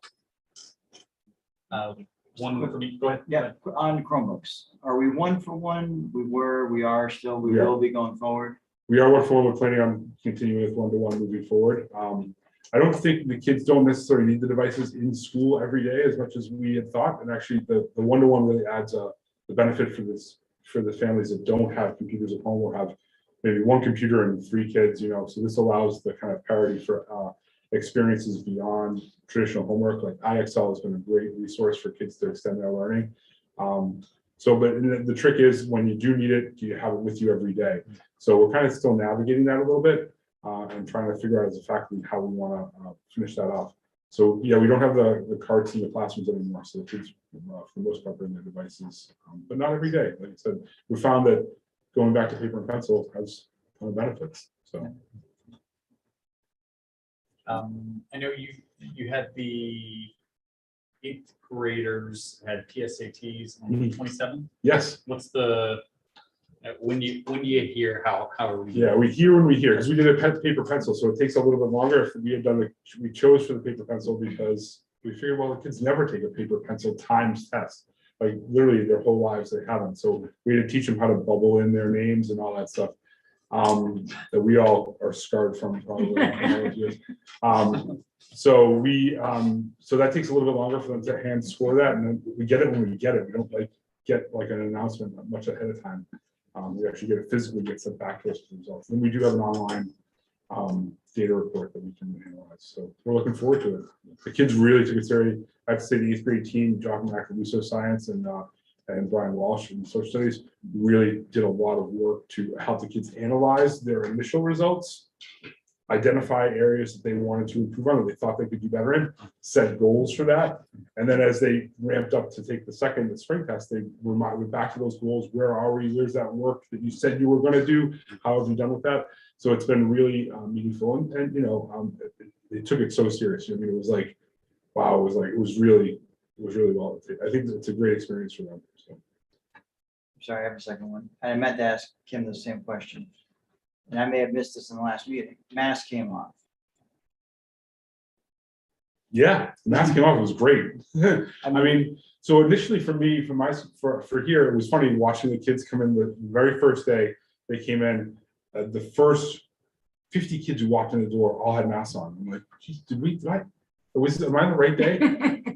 One for me, go ahead. Yeah, on Chromebooks, are we 1 for 1? We are still, we Yeah. will be going forward. We are what we're planning on continuing with 1-to-1 moving forward. I don't think the kids don't necessarily need the devices in school every day as much as we had thought. And actually the 1-to-1 really adds the benefit for the families that don't have computers at home or have maybe 1 computer and 3 kids, so this allows the kind of parity for experiences beyond traditional homework. Like IXL has been a great resource for kids to extend their learning. But the trick is when you do need it, do you have it with you every day? So we're kind of still navigating that a little bit and trying to figure out as a faculty how we want to finish that off. So yeah, we don't have the carts in the classrooms anymore. So the kids, for the most part, bring their devices, but not every day. Like I said, we found that going back to paper and pencil has a ton of benefits. So. I know you had the 8th graders had PSATs on the 27th. Yes. What's the when you hear how are we? Yeah, we hear when we hear because we did a paper pencil, so it takes a little bit longer. If we had done we chose for the paper pencil because we figured, well, the kids never take a paper pencil times test. Like literally their whole lives they haven't. So we had to teach them how to bubble in their names and all that stuff. That we all are scarred from probably. So that takes a little bit longer for them to hand score that, and then we get it when we get it. We don't get an announcement much ahead of time. We actually get it physically, get sent back to us for the results. Then we do have an online data report that we can analyze. So we're looking forward to it. The kids really took it seriously. I have to say the 8th grade team, John Macaluso Science and Brian Walsh in social studies really did a lot of work to help the kids analyze their initial results, identify areas that they wanted to improve on, that they thought they could do better in, set goals for that. And then as they ramped up to take the spring test, they went back to those goals. Where are we? Where's that work that you said you were going to do? How have you done with that? So it's been really meaningful. And they took it so seriously. I mean, it was like, wow, it was really well. I think it's a great experience for them. So. Sorry, I have a second one. I meant to ask Kim the same question. And I may have missed this in the last meeting. Mask came off. Yeah, the mask came off. It was great. I mean, so initially for me, for here, it was funny watching the kids come in the very first day. They came in, the first 50 kids who walked in the door all had masks on. I'm like, geez, am I on the right day?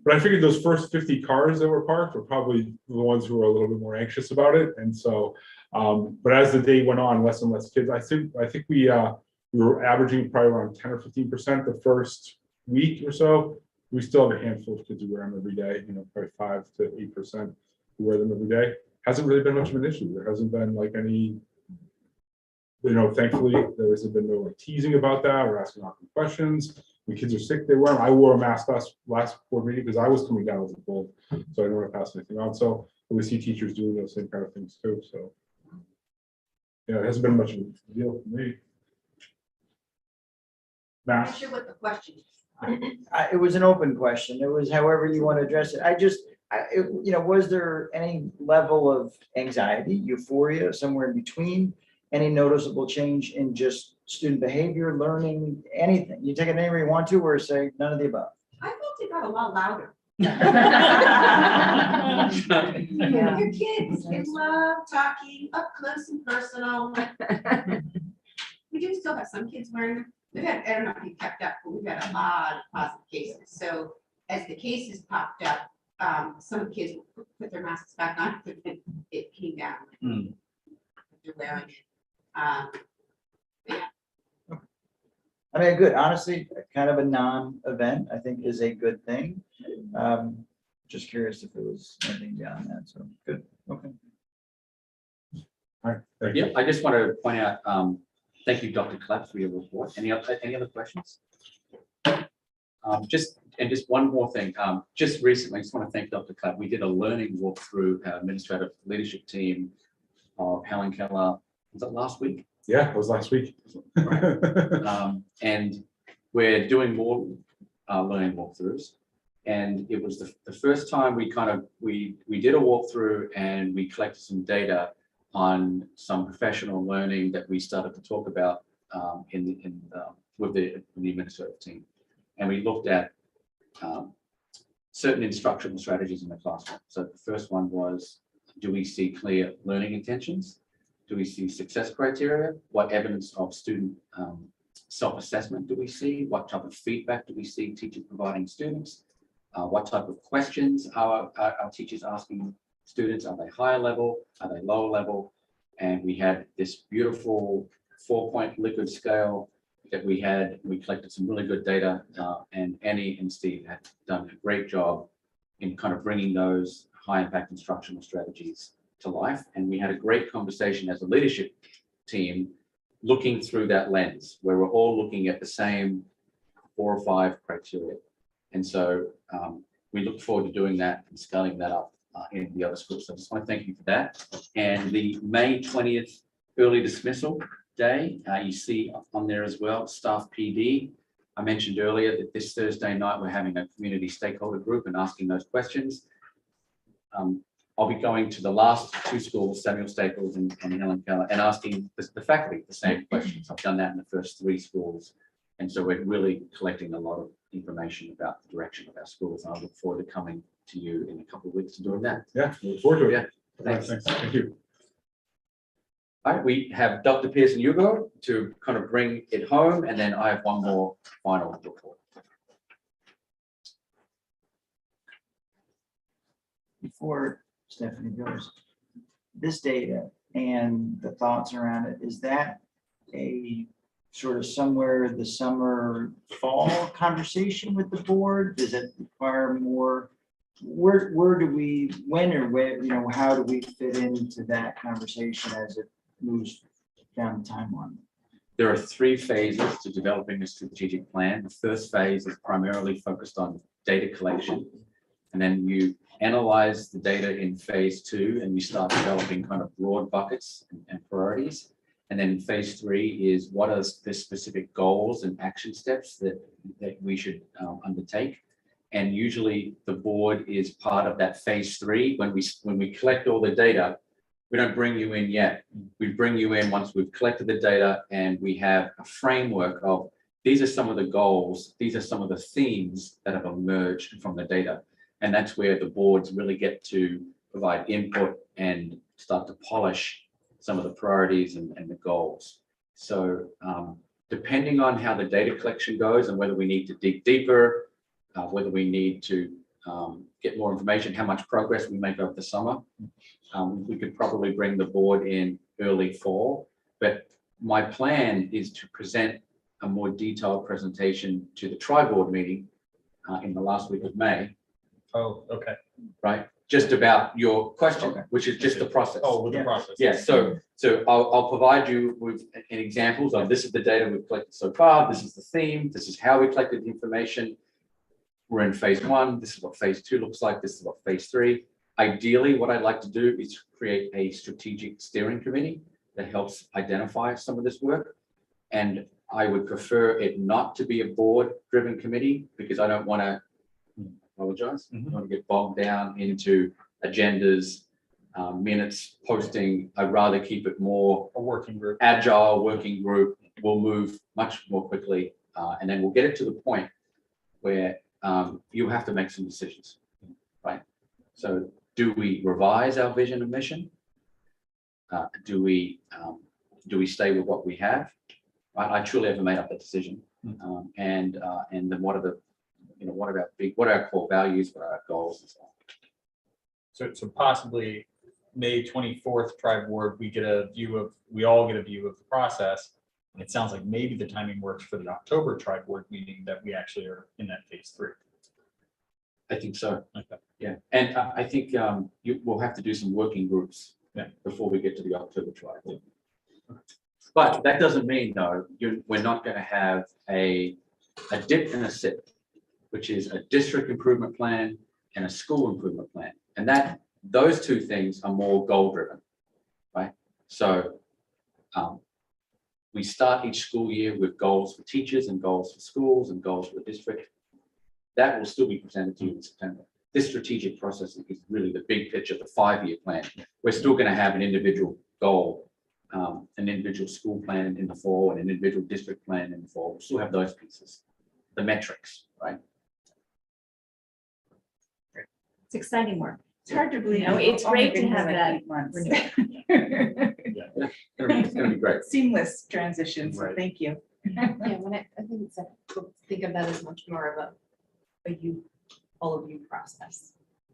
But I figured those first 50 cars that were parked were probably the ones who were a little bit more anxious about it. And so, but as the day went on, less and less kids. I think we were averaging probably around 10 or 15% the first week or so. We still have a handful of kids who wear them every day. Probably 5 to 8% who wear them every day. Hasn't really been much of an issue. There hasn't been like any. Thankfully, there hasn't been no teasing about that or asking awkward questions. When kids are sick, they wear them. I wore a mask last board meeting because I was coming down with a cold, so I didn't want to pass anything on. So we see teachers doing those same kind of things too. So yeah, it hasn't been much of a deal for me. I'm not Mask. sure what the question is. It was an open question. It was however you want to address it. Was there any level of anxiety, euphoria, somewhere in between? Any noticeable change in just student behavior, learning, anything? You take it anywhere you want to, or say none of the above? I think they got a lot louder. Yeah. They're kids, they love talking up close and personal. We do still have some kids wearing them. We've had, I don't know if you kept up, but we've had a lot of positive cases. So as the cases popped up, some kids put their masks back on, but then it came down. They're wearing it. I mean, good, honestly, kind of a non-event, I think is a good thing. just curious if there was anything beyond that, so good, okay. All right, thank you. Yeah, I just wanted to point out, thank you, Dr. Clapp, for your report. Any other questions? Just one more thing. Just recently, I just want to thank Dr. Clapp. We did a learning walkthrough our administrative leadership team of Helen Keller. Was that last week? Yeah, it was last week. And we're doing more learning walkthroughs. And it was the first time we did a walkthrough and we collected some data on some professional learning that we started to talk about with the administrative team. And we looked at certain instructional strategies in the classroom. So the first one was, do we see clear learning intentions? Do we see success criteria? What evidence of student self-assessment do we see? What type of feedback do we see teachers providing students? What type of questions are our teachers asking students? Are they higher level? Are they lower level? And we had this beautiful 4-point Likert scale that we collected some really good data, and Annie and Steve had done a great job in kind of bringing those high impact instructional strategies to life. And we had a great conversation as a leadership team, looking through that lens where we're all looking at the same 4 or 5 criteria. And so we look forward to doing that and scaling that up in the other schools. So I just want to thank you for that. And the May 20th early dismissal day, you see on there as well, staff PD. I mentioned earlier that this Thursday night, we're having a community stakeholder group and asking those questions. I'll be going to the last 2 schools, Samuel Staples and Helen Keller, and asking the faculty the same questions. I've done that in the first 3 schools. And so we're really collecting a lot of information about the direction of our schools. And I look forward to coming to you in a couple of weeks and doing that. Yeah, look forward to it. Yeah, Thanks. thanks. Thank you. All right, we have Dr. Pearson Hugo to kind of bring it home, and then I have one more final report. Before Stephanie goes, this data and the thoughts around it, is that a sort of somewhere the summer, fall conversation with the board? Does it require more? Where do we, when or where, how do we fit into that conversation as it moves down the timeline? There are 3 phases to developing a strategic plan. The first phase is primarily focused on data collection. And then you analyze the data in phase 2 and you start developing kind of broad buckets and priorities. And then phase 3 is what are the specific goals and action steps that we should undertake. And usually the board is part of that phase 3. When we collect all the data, we don't bring you in yet. We bring you in once we've collected the data and we have a framework of these are some of the goals, these are some of the themes that have emerged from the data. And that's where the boards really get to provide input and start to polish some of the priorities and the goals. So depending on how the data collection goes and whether we need to dig deeper, whether we need to get more information, how much progress we make over the summer, we could probably bring the board in early fall. But my plan is to present a more detailed presentation to the tri-board meeting in the last week of May. Oh, okay. Right, just about your question, Okay. which is just the process. Oh, with the Yeah. process. Yeah, so I'll provide you with examples of this is the data we've collected so far, this is the theme, this is how we collected the information. We're in phase 1, this is what phase 2 looks like, this is what phase 3. Ideally, what I'd like to do is create a strategic steering committee that helps identify some of this work. And I would prefer it not to be a board-driven committee because I don't want to apologize. I don't want to get bogged down into agendas, minutes, posting. I'd rather keep it more A working group. agile working group. We'll move much more quickly, and then we'll get it to the point where you have to make some decisions, right? So do we revise our vision and mission? Do we stay with what we have? Right? I truly haven't made up that decision. And then what are our core values, what are our goals and so on. So possibly May 24th tri-board, we all get a view of the process. And it sounds like maybe the timing works for the October tri-board meeting that we actually are in that phase 3. I think so. Okay. Yeah, and I think you will have to do some working groups. Yeah. Before we get to the October trial. But that doesn't mean though, we're not gonna have a dip and a sip, which is a district improvement plan and a school improvement plan. And those two things are more goal driven, right? So we start each school year with goals for teachers and goals for schools and goals for the district. That will still be presented to you in September. This strategic process is really the big picture, the 5-year plan. We're still going to have an individual goal, an individual school plan in the fall, and an individual district plan in the fall. We'll still have those pieces, the metrics, right? It's exciting work. It's hard to believe. No, it's we've only great to been here have like that 8 months. It's going to be great. Seamless transition, so Right. thank you. Yeah, when I think it's think of that as much more of a you, all of you process.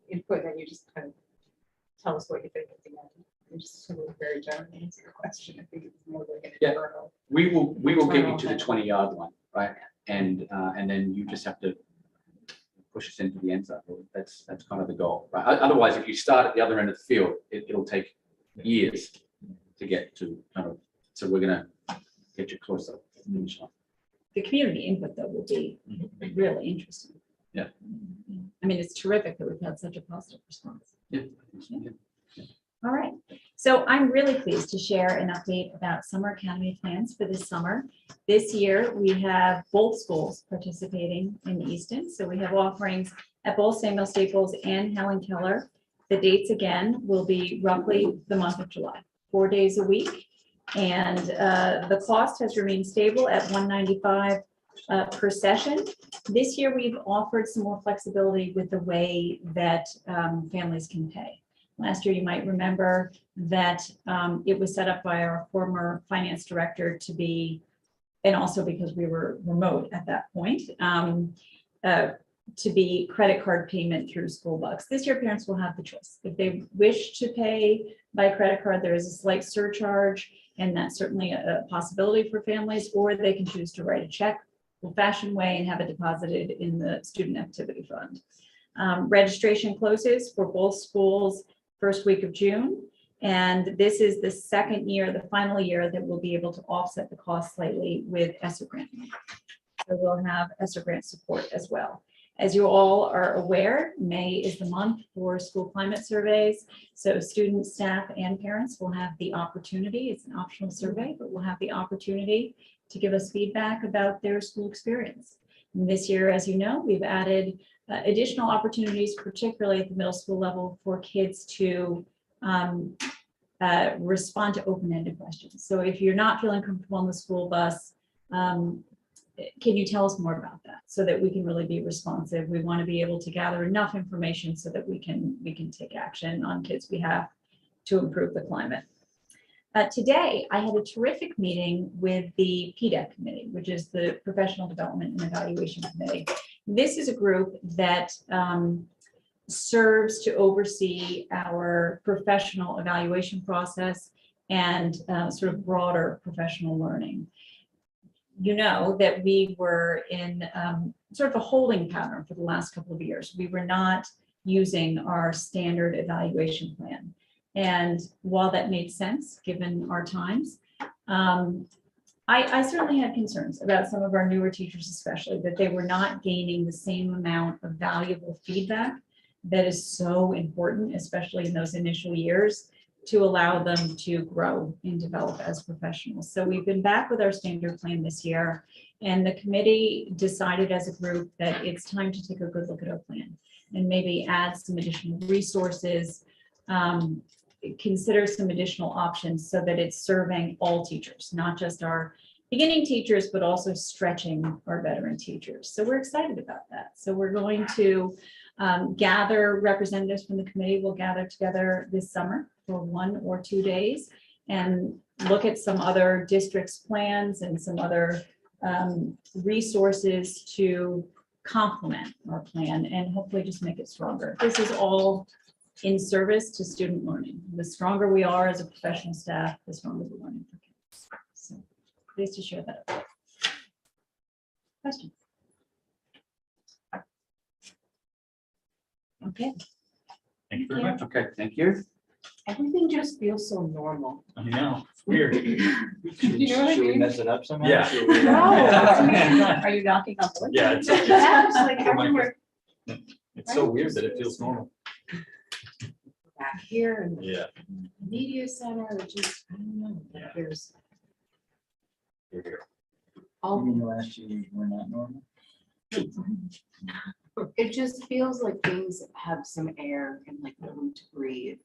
Input, and you just kind of tell us what you think at the end. And just sort of very generally answer your question. I think it's more like an Yeah. internal. We will give you to the Internal. 20-yard line, right? And then you just have to push us into the end zone. That's kind of the goal, right? Otherwise, if you start at the other end of the field, it'll take years to get to kind of, so we're gonna get you closer to the finish line. The community input though will be really interesting. Yeah. I mean, it's terrific that we've had such a positive response. Yeah. All right, so I'm really pleased to share an update about summer academy plans for this summer. This year, we have both schools participating in Easton. So we have offerings at both Samuel Staples and Helen Keller. The dates again will be roughly the month of July, 4 days a week. And the cost has remained stable at $195 per session. This year, we've offered some more flexibility with the way that families can pay. Last year, you might remember that it was set up by our former finance director to be, and also because we were remote at that point, to be credit card payment through school bucks. This year, parents will have the choice. If they wish to pay by credit card, there is a slight surcharge, and that's certainly a possibility for families, or they can choose to write a check old-fashioned way and have it deposited in the student activity fund. Registration closes for both schools first week of June. And this is the second year, the final year that we'll be able to offset the cost slightly with ESSER grant. So we'll have ESSER grant support as well. As you all are aware, May is the month for school climate surveys. So students, staff, and parents will have the opportunity, it's an optional survey, but we'll have the opportunity to give us feedback about their school experience. And this year, as you know, we've added additional opportunities, particularly at the middle school level, for kids to respond to open-ended questions. So if you're not feeling comfortable on the school bus, can you tell us more about that so that we can really be responsive? We want to be able to gather enough information so that we can take action on kids' behalf to improve the climate. Today, I had a terrific meeting with the Pdaf Committee, which is the Professional Development and Evaluation Committee. This is a group that serves to oversee our professional evaluation process and sort of broader professional learning. You know that we were in sort of a holding pattern for the last couple of years. We were not using our standard evaluation plan. And while that made sense, given our times, I certainly had concerns about some of our newer teachers, especially that they were not gaining the same amount of valuable feedback that is so important, especially in those initial years, to allow them to grow and develop as professionals. So we've been back with our standard plan this year, and the committee decided as a group that it's time to take a good look at our plan and maybe add some additional resources, consider some additional options so that it's serving all teachers, not just our beginning teachers, but also stretching our veteran teachers. So we're excited about that. So we're going to gather representatives from the committee. We'll gather together this summer for 1 or 2 days and look at some other districts' plans and some other resources to complement our plan and hopefully just make it stronger. This is all in service to student learning. The stronger we are as a professional staff, the stronger the learning for kids. So pleased to share that. Questions? Okay. Thank you very much. Okay, thank you. Everything just feels so normal. I know, it's weird. You know what I Should we mean? mess it up somehow? Yeah. Should we- No. Are you knocking on wood? Yeah, it's Yeah, just like Oh my everywhere it's so weird that it feels normal. back here and the Yeah. media center, it just, I don't know, Yeah. like there's You all, mean the last 2 years were not normal? it just feels like things have some air and like room to breathe.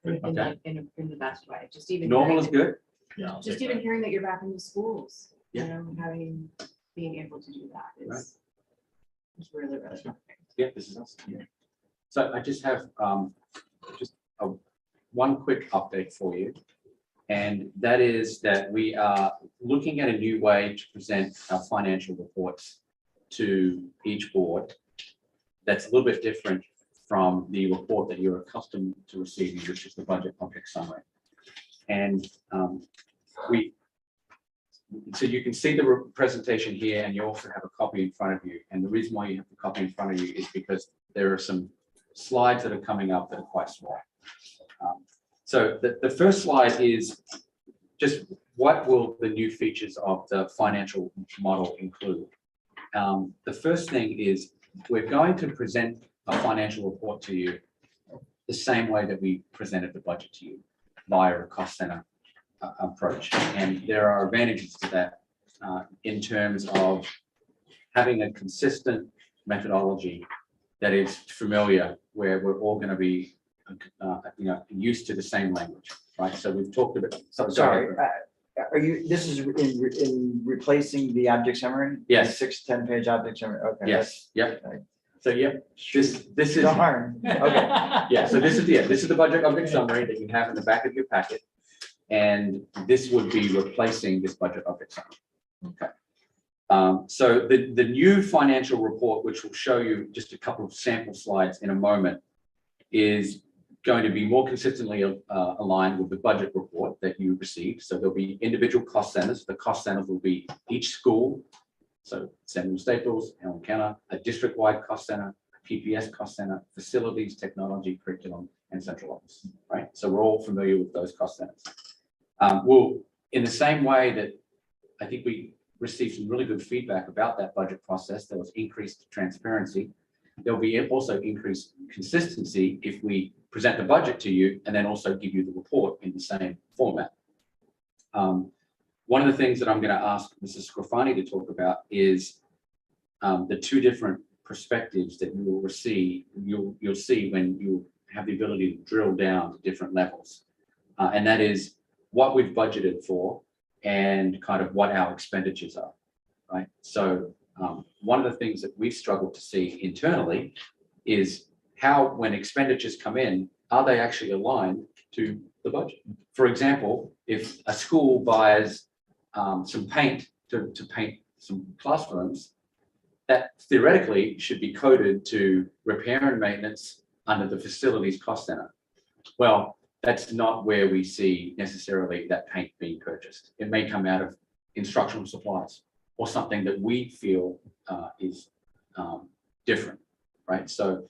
In the best way, just even. Normal hearing is that- good. Yeah. I'll Just take even that. hearing that you're back in the schools, you Yeah. know, being able to do that is really, really something. Yeah, this is us. Yeah. So I just have just one quick update for you. And that is that we are looking at a new way to present our financial reports to each board. That's a little bit different from the report that you're accustomed to receiving, which is the budget object summary. And so you can see the presentation here, and you also have a copy in front of you. And the reason why you have the copy in front of you is because there are some slides that are coming up that are quite small. So the first slide is just what will the new features of the financial model include? The first thing is we're going to present a financial report to you the same way that we presented the budget to you, via a cost center approach. And there are advantages to that in terms of having a consistent methodology that is familiar, where we're all going to be used to the same language, right? So we've talked about. Sorry, are you, this is in replacing the object summary? Yes. The 10-page object summary, okay. Yes, yep. Right. So, yep, this is. No harm, okay. Yeah, so this is the budget object summary that you have in the back of your packet. And this would be replacing this budget object summary. Okay. So the new financial report, which will show you just a couple of sample slides in a moment, is going to be more consistently aligned with the budget report that you received. So there'll be individual cost centers. The cost centers will be each school. So Samuel Staples, Helen Kenner, a district-wide cost center, a PPS cost center, facilities, technology, curriculum, and central office, right? So we're all familiar with those cost centers. We'll, in the same way that I think we received some really good feedback about that budget process, there was increased transparency. There'll be also increased consistency if we present the budget to you and then also give you the report in the same format. One of the things that I'm going to ask Mrs. Scrofani to talk about is the two different perspectives that you will receive. You'll see when you have the ability to drill down to different levels, and that is what we've budgeted for and kind of what our expenditures are, right? So one of the things that we've struggled to see internally is how, when expenditures come in, are they actually aligned to the budget? For example, if a school buys some paint to paint some classrooms, that theoretically should be coded to repair and maintenance under the facilities cost center. Well, that's not where we see necessarily that paint being purchased. It may come out of instructional supplies or something that we feel is different, right? So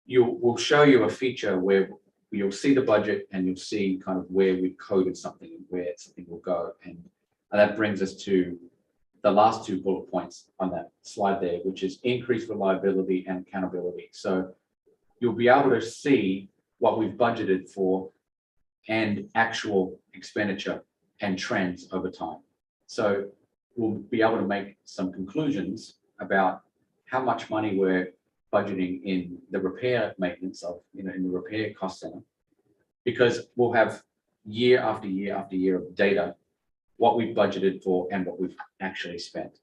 we'll show you a feature where you'll see the budget and you'll see kind of where we've coded something and where something will go. And that brings us to the last two bullet points on that slide there, which is increased reliability and accountability. So you'll be able to see what we've budgeted for and actual expenditure and trends over time. So we'll be able to make some conclusions about how much money we're budgeting in the repair maintenance of, in the repair cost center, because we'll have year after year after year of data, what we've budgeted for and what we've actually spent,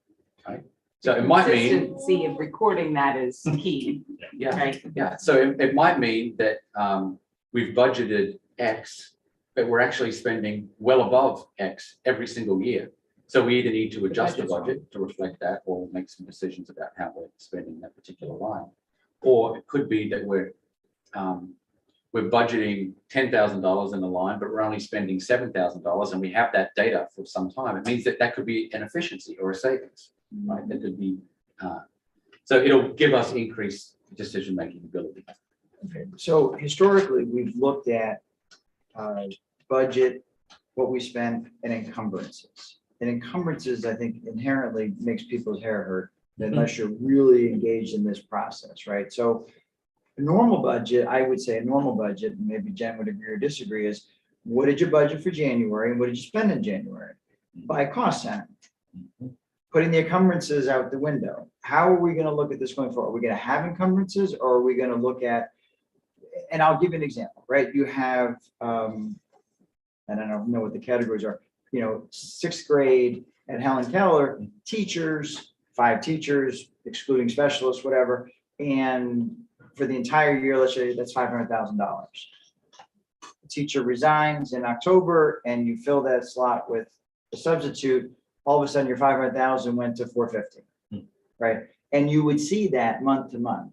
right? So it might mean, Consistency of recording that is key, yeah, right? yeah. So it might mean that we've budgeted X, but we're actually spending well above X every single year. So we either need to adjust the budget to reflect that, or make some decisions about how we're spending that particular line. Or it could be that we're budgeting $10,000 in a line, but we're only spending $7,000, and we have that data for some time. It means that that could be an efficiency or a savings, right? That could be So it'll give us increased decision-making ability. Okay, so historically, we've looked at budget, what we spend, and encumbrances. And encumbrances, I think, inherently makes people's hair hurt unless you're really engaged in this process, right? So a normal budget, I would say a normal budget, and maybe Jen would agree or disagree, is what did you budget for January and what did you spend in January? By cost center. Putting the encumbrances out the window. How are we going to look at this going forward? Are we going to have encumbrances or are we going to look at, and I'll give you an example, right? You have, and I don't know what the categories are, you know, 6th grade at Helen Keller, teachers, 5 teachers, excluding specialists, whatever. And for the entire year, let's say that's $500,000. The teacher resigns in October and you fill that slot with a substitute. All of a sudden your 500,000 went to 450, right? And you would see that month to month.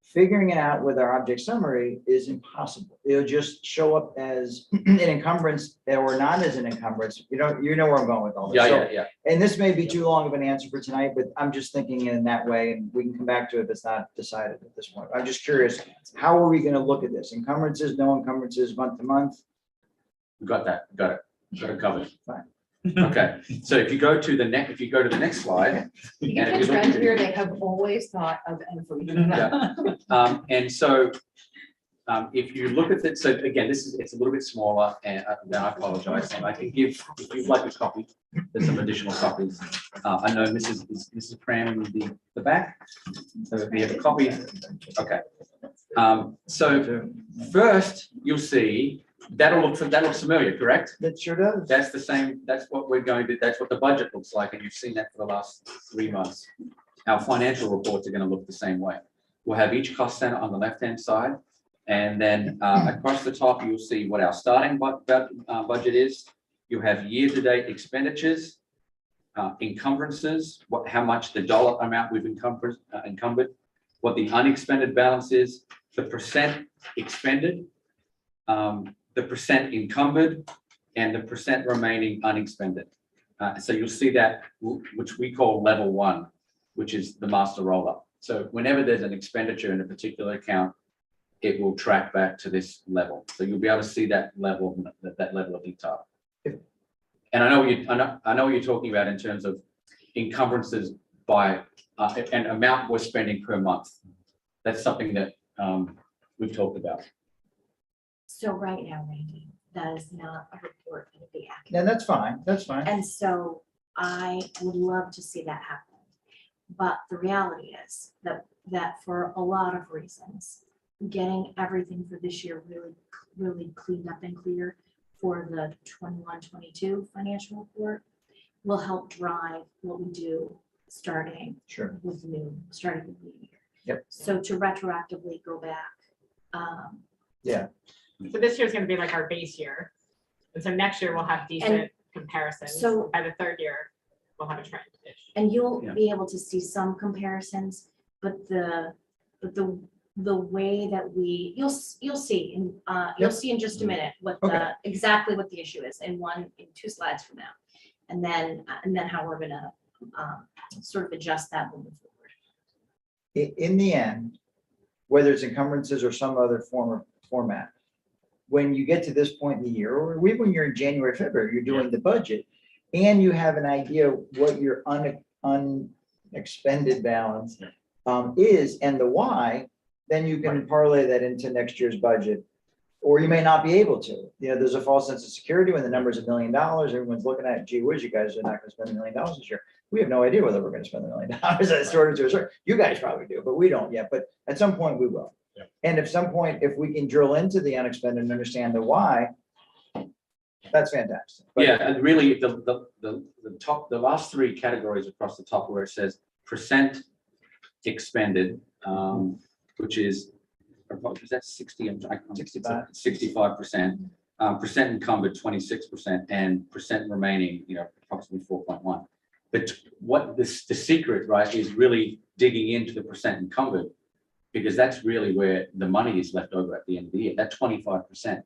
Figuring it out with our object summary is impossible. It'll just show up as an encumbrance or not as an encumbrance. You know where I'm going with all this. So- Yeah. And this may be too long of an answer for tonight, but I'm just thinking in that way, and we can come back to it if it's not decided at this point. I'm just curious, how are we going to look at this? Encumbrances, no encumbrances, month to month? We got that. Got it covered. Fine. Okay, so if you go to the next slide. You and can if you look trend at- here, they have always thought of everything. Yeah. And so if you look at it, so again, it's a little bit smaller and then I apologize. And I can give, if you'd like a copy, there's some additional copies. I know Mrs. Cram in the back. So if you have a copy, okay. So first you'll see that looks familiar, correct? That sure does. That's the same, that's what we're going to, that's what the budget looks like, and you've seen that for the last 3 months. Our financial reports are going to look the same way. We'll have each cost center on the left-hand side, and then across the top, you'll see what our starting budget is. You have year-to-date expenditures, encumbrances, how much the dollar amount we've encumbered, what the unexpended balance is, the percent expended, the percent encumbered, and the percent remaining unexpended. So you'll see that, which we call level 1, which is the master roll-up. So whenever there's an expenditure in a particular account, it will track back to this level. So you'll be able to see that level of detail. And I know what you're talking about in terms of encumbrances by an amount we're spending per month. That's something that we've talked about. So right now, Randy, that is not a report that would be accurate. Yeah, that's fine. That's fine. And so I would love to see that happen. But the reality is that for a lot of reasons, getting everything for this year really cleaned up and clear for the 21-22 financial report will help drive what we do starting Sure. with the new year. Yep. So to retroactively go back, Yeah. So this year's gonna be like our base year. And so next year we'll have decent comparisons. so- By the 3rd year, we'll have a trend-ish. and you'll Yeah. be able to see some comparisons, but the way that you'll see in just a minute what Okay. exactly what the issue is in 2 slides from now. And then how we're gonna sort of adjust that moving forward. In the end, whether it's encumbrances or some other format, when you get to this point in the year, or even when you're in January, February, you're doing the budget, and you have an idea what your unexpended balance is and the why, then you can parlay that into next year's budget. Or you may not be able to. You know, there's a false sense of security when the number's $1 million. Everyone's looking at, gee whiz, you guys are not going to spend $1 million this year. We have no idea whether we're going to spend $1 million. That's sort of to a certain. You guys probably do, but we don't yet. But at some point we will. Yeah. And at some point, if we can drill into the unexpended and understand the why, that's fantastic. But- Yeah, and really the last 3 categories across the top where it says percent expended, which is that 60? 65%. Percent encumbered 26%, and percent remaining, approximately 4.1. But what the secret, right, is really digging into the percent encumbered, because that's really where the money is left over at the end of the year. That 25%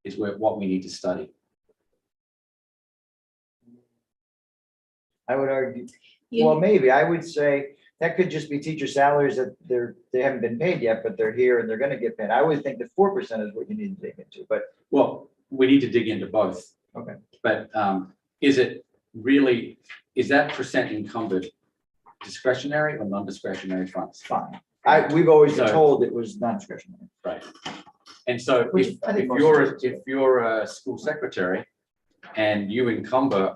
is what we need to study. I would argue, You- well, maybe I would say that could just be teacher salaries that they haven't been paid yet, but they're here and they're gonna get paid. I would think that 4% is what you need to dig into, but Well, we need to dig into both. Okay. But is that percent encumbered discretionary or non-discretionary funds? fine. We've always been So- told it was non-discretionary. Right. And so Which if I think if most you're, schools do. if you're a school secretary and you encumber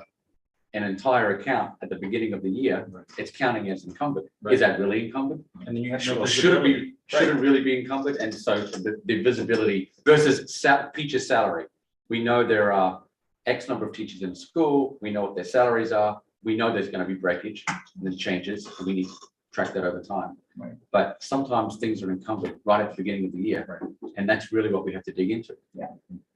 an entire account at the beginning of the year, it's counting as encumbered. Right. Is that really encumbered? And then you have no Or should it visibility. be, should it really be encumbered? And so the visibility versus teacher salary. We know there are X number of teachers in the school. We know what their salaries are. We know there's going to be breakage and then changes. And we need to track that over time. Right. But sometimes things are encumbered right at the beginning of the year. And that's really what we have to dig into.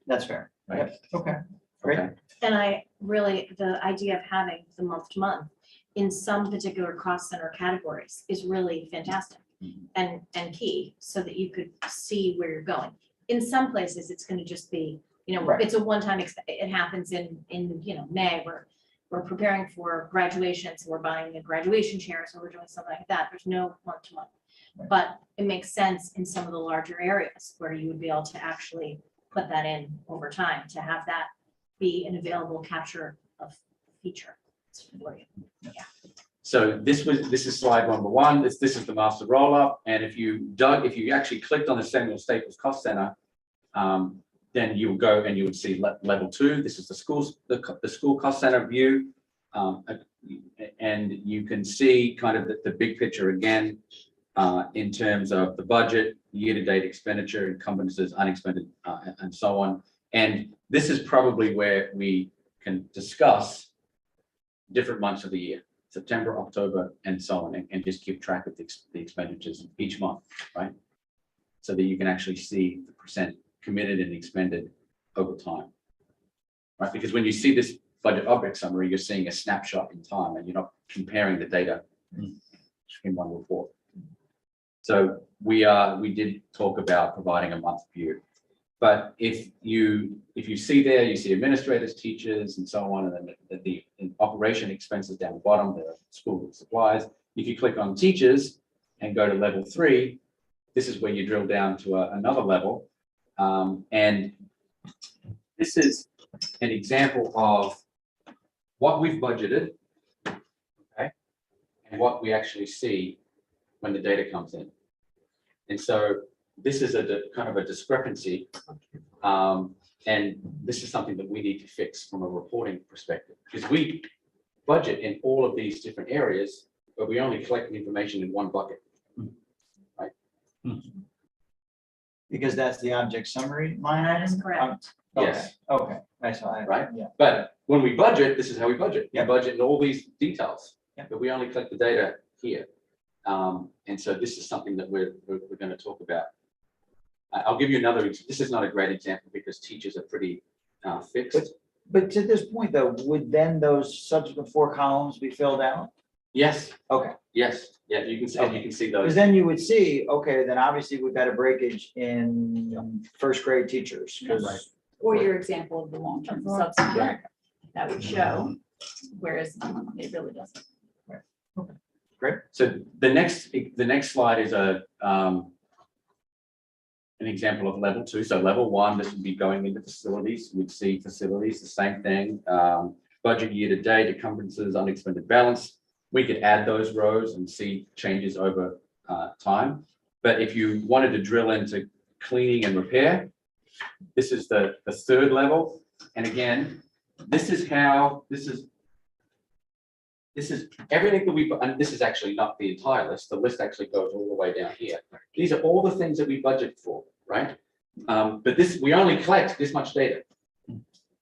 That's fair. Right. Yep. Okay. Great. Okay. And I really, the idea of having the month to month in some particular cost center categories is really fantastic and key, so that you could see where you're going. In some places, it's gonna just be, Right. it's a one-time, it happens in, May, we're preparing for graduation, so we're buying a graduation chair, so we're doing something like that. There's no month to month. Right. But it makes sense in some of the larger areas where you would be able to actually put that in over time, to have that be an available capture of feature for you. So this is slide number one. This is the master roll-up. And if you actually clicked on the Samuel Staples Cost Center, then you will go and you would see level 2. This is the school cost center view. And you can see kind of the big picture again, in terms of the budget, year-to-date expenditure, encumbrances, unexpended, and so on. And this is probably where we can discuss different months of the year, September, October, and so on, and just keep track of the expenditures each month, right? So that you can actually see the percent committed and expended over time, right? Because when you see this budget object summary, you're seeing a snapshot in time, and you're not comparing the data in one report. So we did talk about providing a month view. But if you see there, you see administrators, teachers, and so on, and then the operation expenses down the bottom, the school supplies. If you click on teachers and go to level 3, this is where you drill down to another level. And this is an example of what we've budgeted, okay, and what we actually see when the data comes in. And so this is a kind of a discrepancy, and this is something that we need to fix from a reporting perspective, because we budget in all of these different areas, but we only collect the information in one bucket, right? Because that's the object summary line That is item? correct. Okay, Yes. Okay, I saw it. Right. Yeah. But when we budget, this is how we budget. We Yeah. budget in all these details, Yeah. but we only collect the data here. And so this is something that we're going to talk about. I'll give you another. This is not a great example because teachers are pretty fixed. But to this point though, would then those subsequent 4 columns be filled out? Yes, Okay, yes, yeah. You can see. You can see because those. then you would see, okay, then obviously we've got a breakage in first grade teachers. 'Cause- Right. Or your example of the long-term subsidy, that would show, whereas it really doesn't. So the next slide is an example of level 2. So level 1, this would be going into facilities. We'd see facilities, the same thing. Budget year to date, encumbrances, unexpended balance. We could add those rows and see changes over time. But if you wanted to drill into cleaning and repair, this is the 3rd level. And again, this is everything that and this is actually not the entire list. The list actually goes all the way down here. These are all the things that we budget for, right? But we only collect this much data.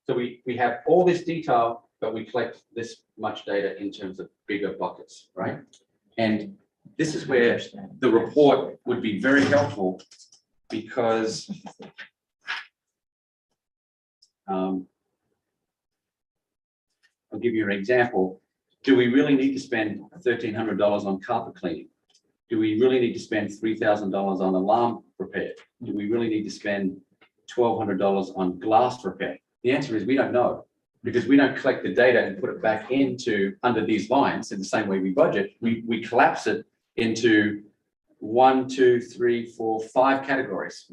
So we have all this detail, but we collect this much data in terms of bigger buckets, right? And this is where the report would be very helpful, because I'll give you an example. Do we really need to spend $1,300 on carpet cleaning? Do we really need to spend $3,000 on alarm repair? Do we really need to spend $1,200 on glass repair? The answer is we don't know, because we don't collect the data and put it back into under these lines in the same way we budget. We collapse it into 1, 2, 3, 4, 5 categories.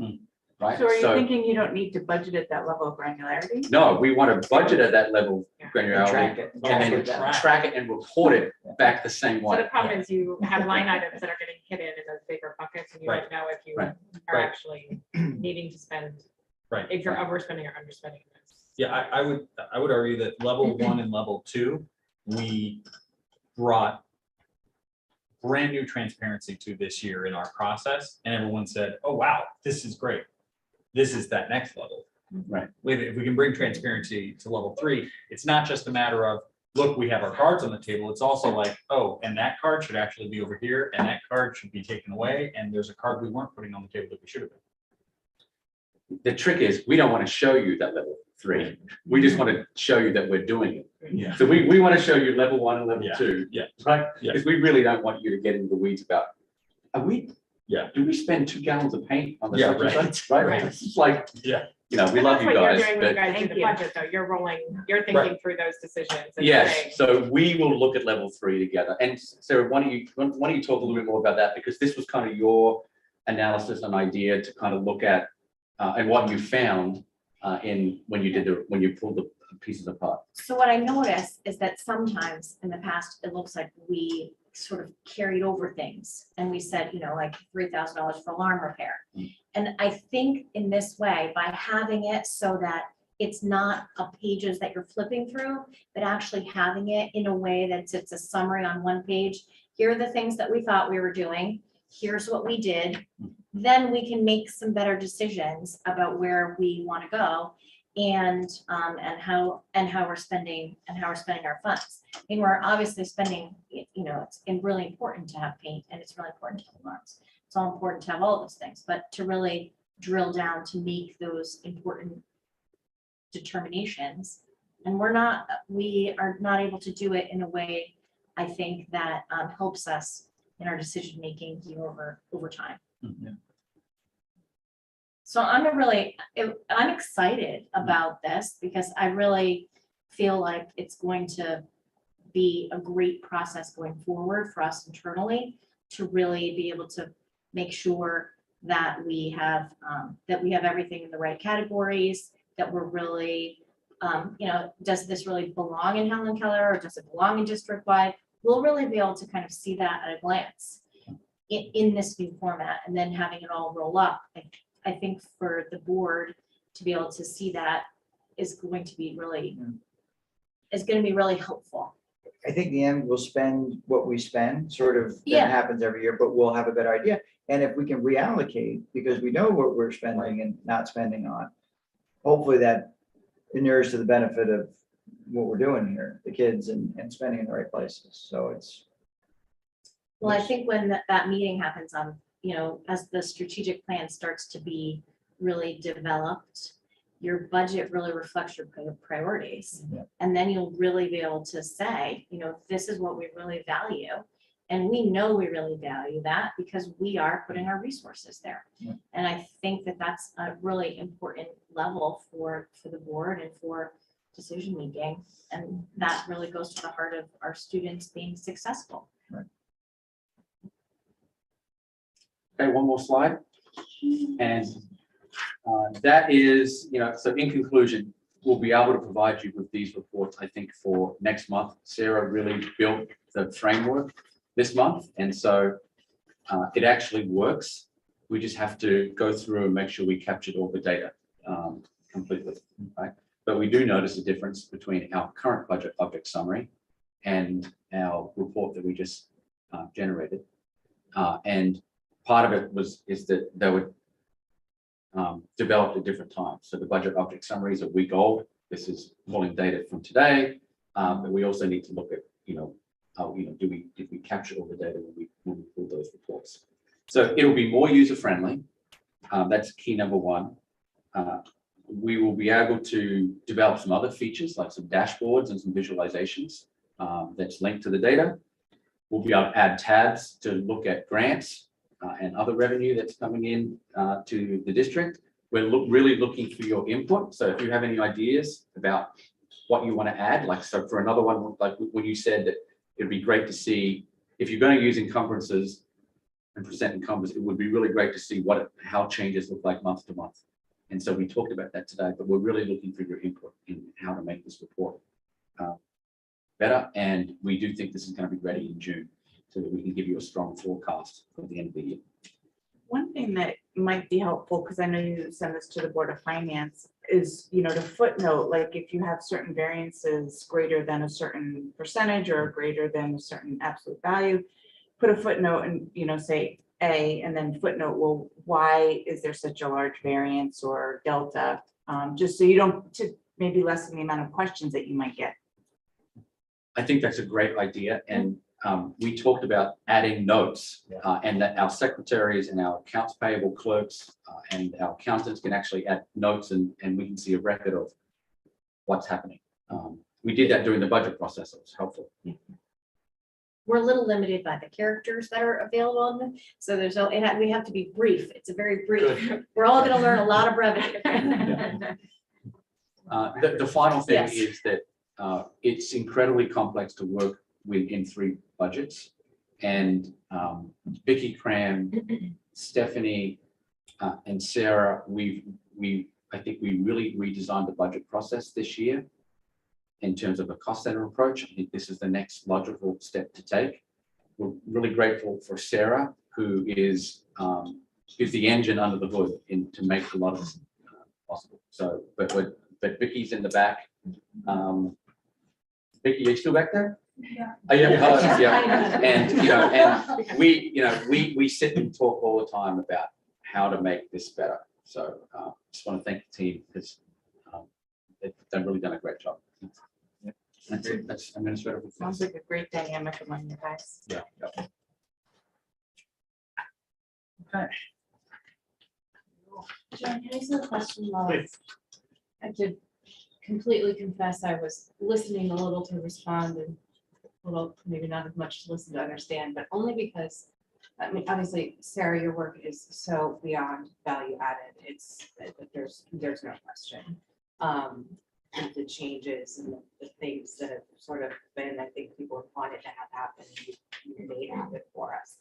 Right? So are you thinking you don't need to budget at that level of granularity? No, we want to budget at that level of granularity Track it. and then track it and report it back the same So way. the problem is you have line items that are getting hidden in those bigger buckets and you don't know if you Right. are Right. actually needing to spend, Right. if you're overspending or underspending. this. Yeah, I would argue that level 1 and level 2, we brought brand new transparency to this year in our process, and everyone said, oh, wow, this is great. This is that next level. Right. If we can bring transparency to level 3, it's not just a matter of, look, we have our cards on the table. It's also like, oh, and that card should actually be over here, and that card should be taken away, and there's a card we weren't putting on the table that we should have been. The trick is, we don't want to show you that level 3. We just want to show you that we're doing it. Yeah. So we want to show you level 1 and level Yeah. 2. Yeah. Right? Yeah. Because we really don't want you to get into the weeds about, are we? Yeah. Do we spend 2 gallons of paint on the Yeah, such and right. such? Right? Right. It's like, Yeah. you know, we And love that's you what you're guys, doing when you but guys do Thank the you. budget, though. You're thinking through those decisions. and yes, saying, so we will look at level 3 together. And Sarah, why don't you talk a little bit more about that? Because this was kind of your analysis and idea to kind of look at and what you found when you pulled the pieces apart. So what I noticed is that sometimes in the past, it looks like we sort of carried over things and we said, like $3,000 for alarm repair. And I think in this way, by having it so that it's not pages that you're flipping through, but actually having it in a way that it's a summary on one page. Here are the things that we thought we were doing. Here's what we did. Then we can make some better decisions about where we want to go and how we're spending our funds. I mean, we're obviously spending, it's really important to have paint and it's really important to have alarms. It's all important to have all those things, but to really drill down to make those important determinations. And we are not able to do it in a way, I think, that helps us in our decision-making over time. Yeah. So I'm excited about this because I really feel like it's going to be a great process going forward for us internally to really be able to make sure that we have everything in the right categories, that we're really, does this really belong in Helen Keller or does it belong in district-wide? We'll really be able to kind of see that at a glance in this new format and then having it all roll up. I think for the board to be able to see that is going to be really helpful. I think in the end, we'll spend what we spend, sort of, Yeah. that happens every year, but we'll have a better idea. And if we can reallocate, because we know what we're spending and not spending on, hopefully that inures to the benefit of what we're doing here, the kids and spending in the right places. So it's. Well, I think when that meeting happens as the strategic plan starts to be really developed, your budget really reflects your priorities. Yeah. And then you'll really be able to say, this is what we really value. And we know we really value that because we are putting our resources there. Yeah. And I think that that's a really important level for the board and for decision making. And that really goes to the heart of our students being successful. Right. Okay, one more slide. And that is, so in conclusion, we'll be able to provide you with these reports, I think, for next month. Sarah really built the framework this month. And so it actually works. We just have to go through and make sure we captured all the data completely, right? But we do notice a difference between our current budget object summary and our report that we just generated. And part of it is that they were developed at different times. So the budget object summaries are week old. This is pulling data from today. But we also need to look at, did we capture all the data when we pull those reports? So it'll be more user-friendly. That's key number one. We will be able to develop some other features like some dashboards and some visualizations that's linked to the data. We'll be able to add tabs to look at grants and other revenue that's coming in to the district. We're really looking for your input. So if you have any ideas about what you want to add, so for another one, like when you said that it'd be great to see, if you're going to use encumbrances, and present in Congress, it would be really great to see how changes look like month to month. And so we talked about that today, but we're really looking for your input in how to make this report better. And we do think this is going to be ready in June, so that we can give you a strong forecast for the end of the year. One thing that might be helpful, because I know you send this to the Board of Finance, is, the footnote, like if you have certain variances greater than a certain percentage or greater than a certain absolute value, put a footnote and, say A, and then footnote, well, why is there such a large variance or delta? Just so you don't, to maybe lessen the amount of questions that you might get. I think that's a great idea, and we talked about adding notes, and that our secretaries and our accounts payable clerks and our accountants can actually add notes, and we can see a record of what's happening. We did that during the budget process. It was helpful. We're a little limited by the characters that are available on them. So we have to be brief. It's a very brief. We're all going to learn a lot of brevity. The final thing Yes. is that it's incredibly complex to work within 3 budgets. And Vicky Cram, Stephanie, and Sarah, I think we really redesigned the budget process this year in terms of a cost center approach. I think this is the next logical step to take. We're really grateful for Sarah, who is the engine under the hood to make a lot of this possible. So, but Vicky's in the back. Vicky, are you still back there? Yeah. Oh, yeah, yeah. And we sit and talk all the time about how to make this better. So just want to thank the team, because they've really done a great job. That's it. That's administrative. Sounds like a great dynamic among you guys. Yeah. Okay. Joan, can I ask a question? While I have to completely confess, I was listening a little to respond and a little, maybe not as much to listen to understand, but only because, I mean, obviously, Sarah, your work is so beyond value added. There's no question. And the changes and the things that have sort of been, I think people have wanted to have happen, you made happen for us.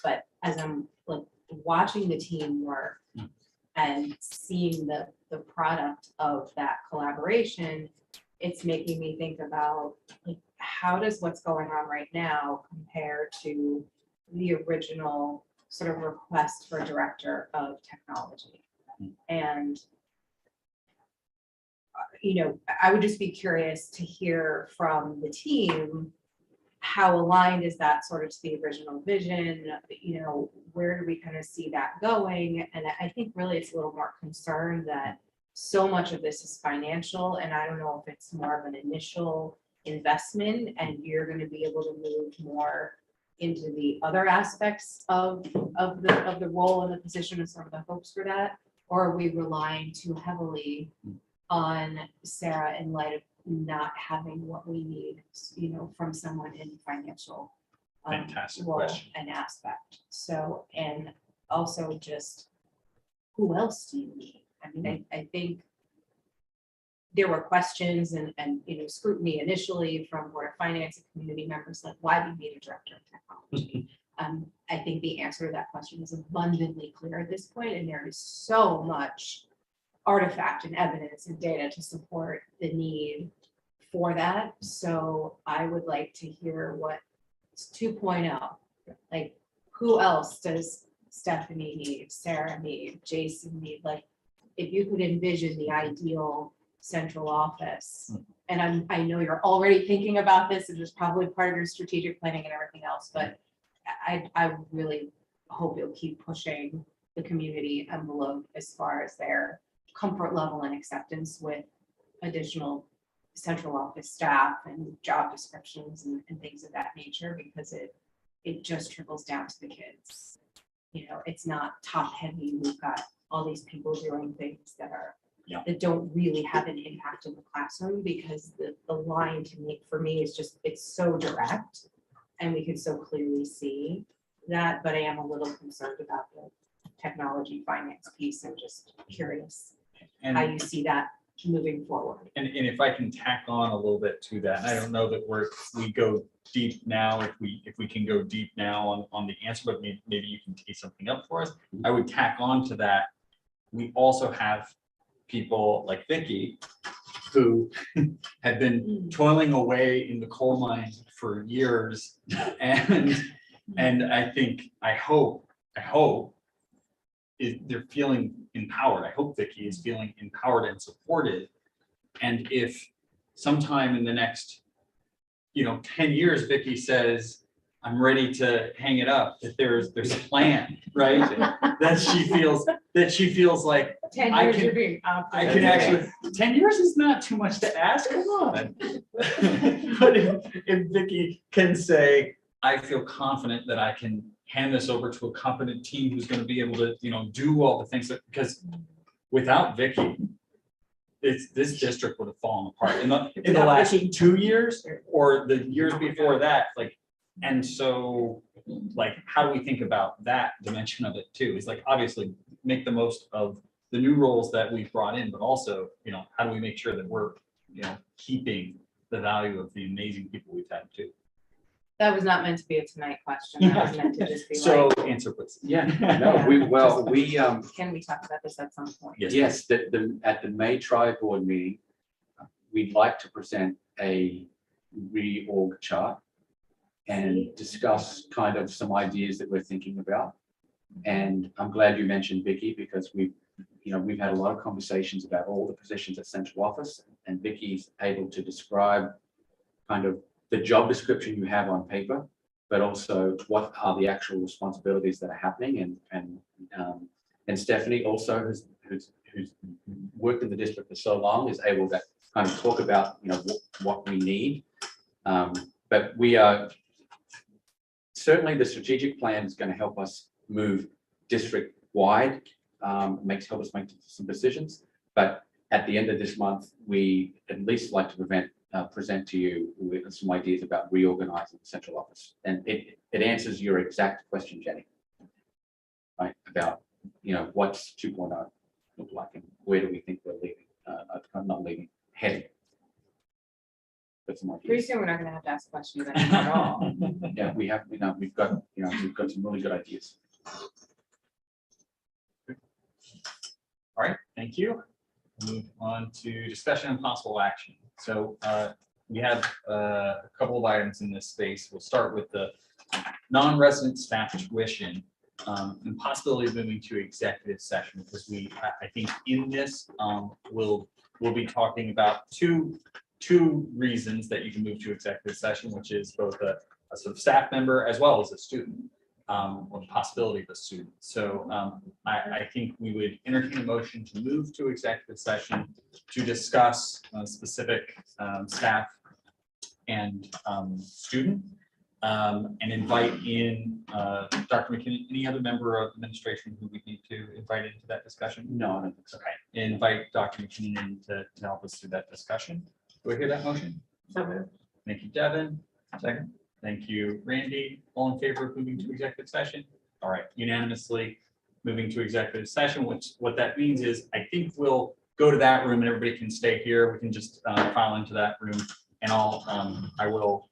But as I'm like watching the team work and seeing the product of that collaboration, it's making me think about, like, how does what's going on right now compare to the original sort of request for director of technology? And I would just be curious to hear from the team, how aligned is that sort of to the original vision? Where do we kind of see that going? And I think really it's a little more concerned that so much of this is financial, and I don't know if it's more of an initial investment and you're going to be able to move more into the other aspects of the role and the position and some of the hopes for that, or are we relying too heavily on Sarah in light of not having what we need, from someone in financial Fantastic role question. and aspect. So, and also just who else do you need? I mean, I think there were questions and scrutiny initially from Board of Finance and community members, like, why do you need a director of technology? I think the answer to that question is abundantly clear at this point, and there is so much artifact and evidence and data to support the need for that. So I would like to hear what 2.0, like, who else does Stephanie need, Sarah need, Jason need? Like, if you could envision the ideal central office, and I know you're already thinking about this, and it's probably part of your strategic planning and everything else, but I really hope you'll keep pushing the community envelope as far as their comfort level and acceptance with additional central office staff and job descriptions and things of that nature, because it just trickles down to the kids. It's not top heavy. We've got all these people doing things that don't really have an impact in the classroom, because the line to make for me is just, it's so direct and we can so clearly see that, but I am a little concerned about the technology finance piece. I'm just curious how you see that moving forward. And if I can tack on a little bit to that, and I don't know that we go deep now, if we can go deep now on the answer, but maybe you can tee something up for us. I would tack on to that. We also have people like Vicky who have been toiling away in the coal mine for years. And I hope they're feeling empowered. I hope Vicky is feeling empowered and supported. And if sometime in the next, 10 years, Vicky says, I'm ready to hang it up, that there's a plan, right? That she feels like 10 I years can- you're being I can actually, 10 years is not too much to ask, come on. But if Vicky can say, I feel confident that I can hand this over to a competent team who's gonna be able to, do all the things because without Vicky, this district would have fallen apart in the last 2 years or the years before that, and so, how do we think about that dimension of it too? Is obviously make the most of the new roles that we've brought in, but also, how do we make sure that we're, keeping the value of the amazing people we've had too? That was not meant to be a tonight question. That was meant to just be So like, answer please. Yeah, no, we can we talk about this at some point? Yes. at the May tri-board meeting, we'd like to present a reorg chart and discuss kind of some ideas that we're thinking about. And I'm glad you mentioned Vicky because we've had a lot of conversations about all the positions at central office, and Vicky's able to describe kind of the job description you have on paper, but also what are the actual responsibilities that are happening. And Stephanie also who's worked in the district for so long is able to kind of talk about what we need. But we are certainly the strategic plan is going to help us move district wide, help us make some decisions. But at the end of this month, we at least like to present to you with some ideas about reorganizing the central office. And it answers your exact question, Jenny, right? About, what's 2.0 look like and where do we think we're leaving, not leaving, heading. But some Pretty ideas. soon, we're not gonna have to ask questions anymore at all. Yeah, we've got some really good ideas. All right, thank you. Move on to discussion and possible action. So we have a couple of items in this space. We'll start with the non-resident staff tuition and possibility of moving to executive session because I think in this we'll be talking about two reasons that you can move to executive session, which is both a sort of staff member as well as a student. Or the possibility of a student. So I think we would entertain a motion to move to executive session to discuss specific staff and student and invite in Dr. McKinnon, any other member of administration who we need to invite into that discussion? No, I don't think so. Okay, invite Dr. McKinnon in to help us through that discussion. Do I hear that motion? So moved. Thank you, Devin. Second. Thank you, Randy. All in favor of moving to executive session? All right, unanimously moving to executive session, which what that means is I think we'll go to that room and everybody can stay here. We can just file into that room and I will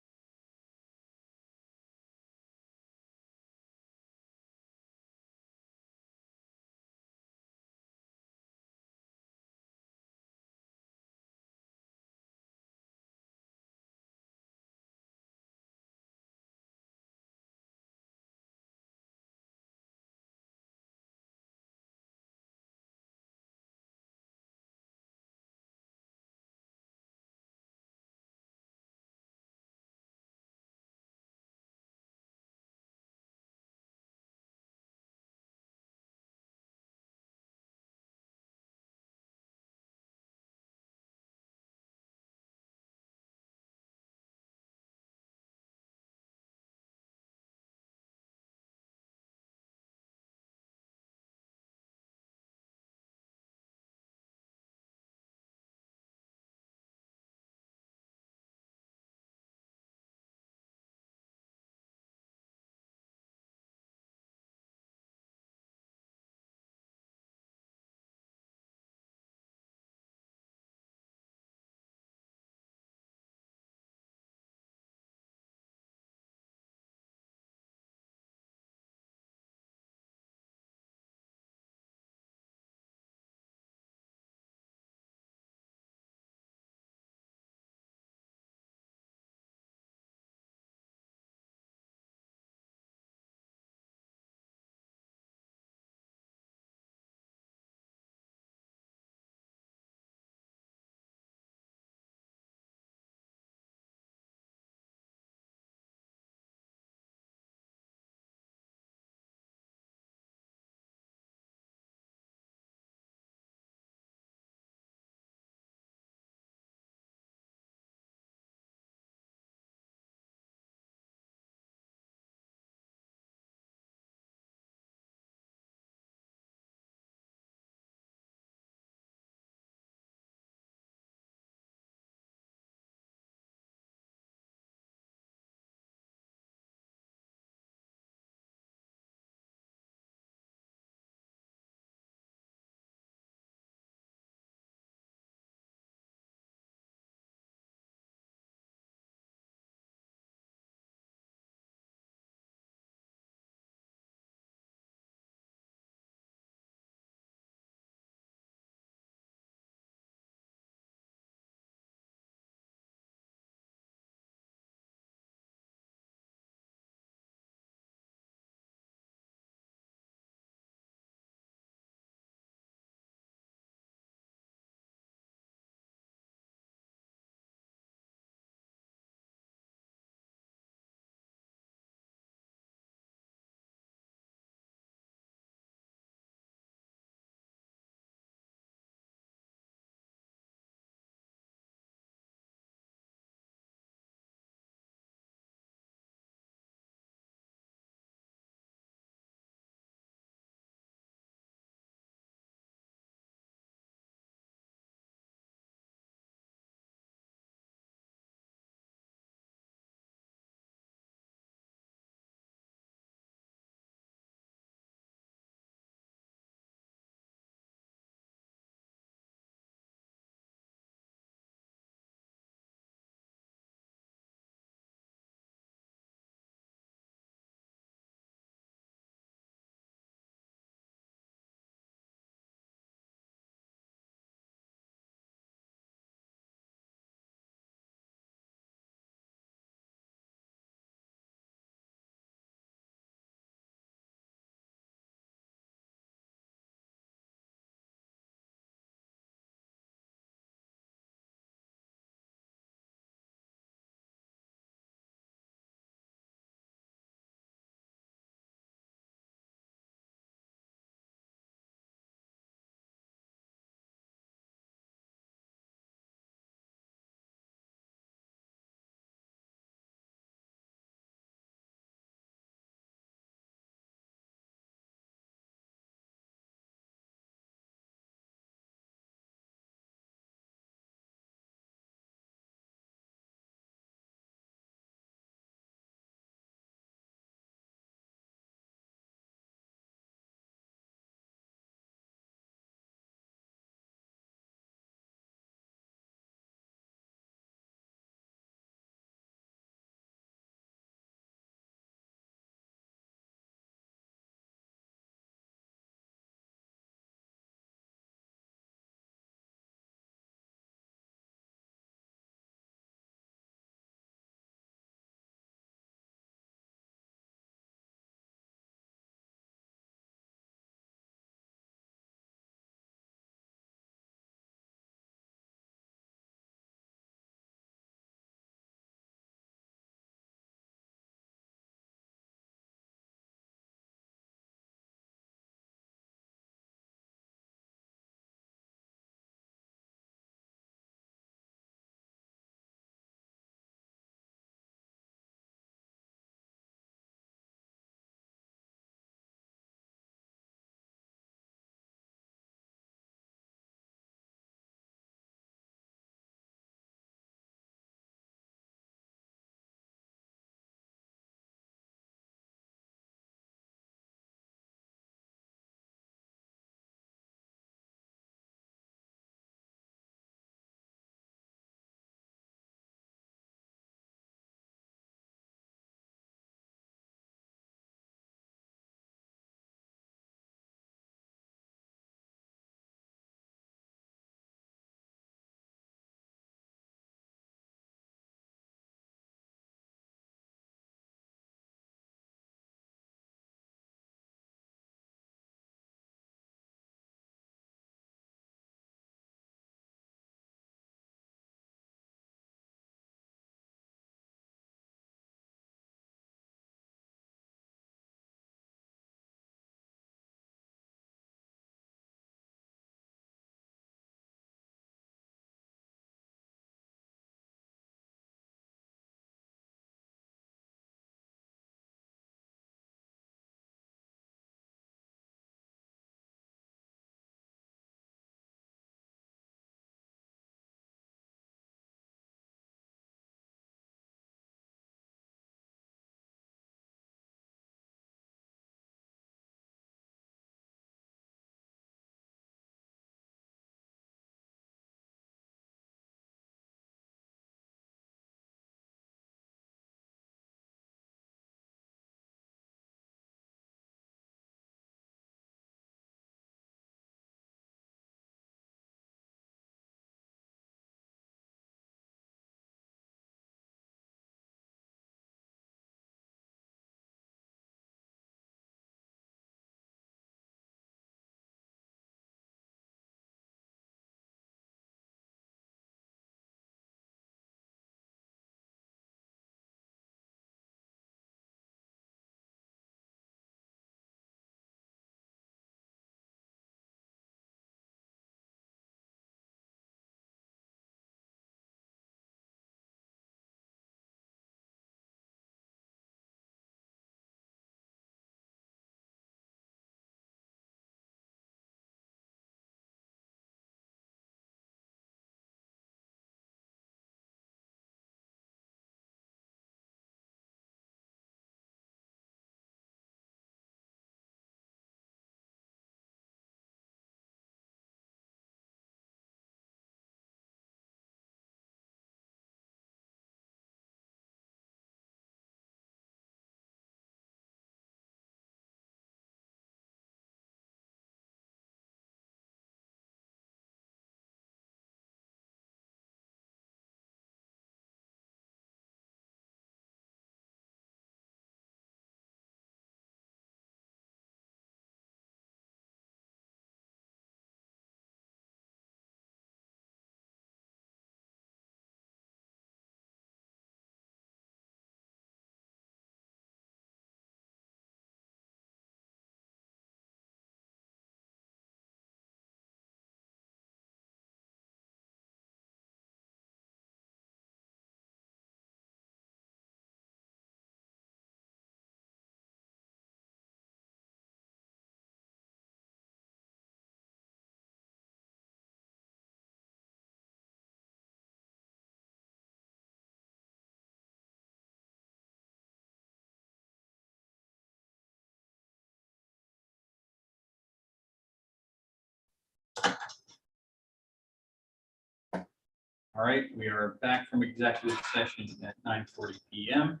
All right, we are back from executive session at 9:40 PM.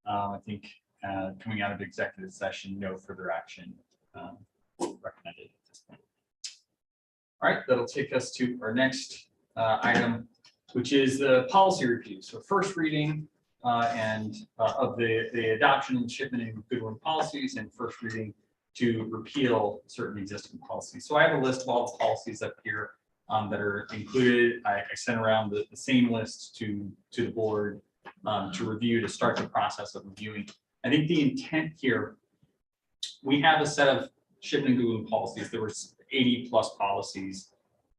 I think coming out of executive session, no further action recommended at this point. All right, that'll take us to our next item, which is the policy review. So first reading of the adoption and shipment and goodwill policies, and first reading to repeal certain existing policies. So I have a list of all the policies up here that are included. I sent around the same list to the board to review, to start the process of reviewing. I think the intent here, we have a set of shipment and goodwill policies. There were 80+ policies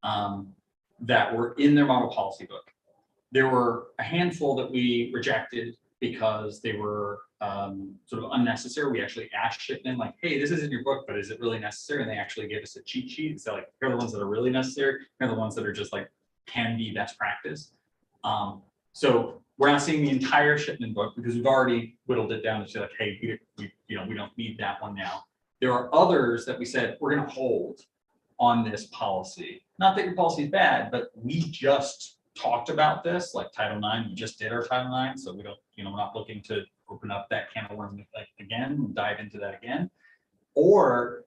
that were in their model policy book. There were a handful that we rejected because they were sort of unnecessary. We actually asked Shipment, like, hey, this is in your book, but is it really necessary? And they actually gave us a cheat sheet and said, like, here are the ones that are really necessary. Here are the ones that are just like can be best practice. So we're not seeing the entire Shipment book because we've already whittled it down to say, like, hey, we don't need that one now. There are others that we said we're going to hold on this policy. Not that your policy is bad, but we just talked about this, like Title IX. We just did our Title IX, so we don't, we're not looking to open up that can of worms again and dive into that again. Or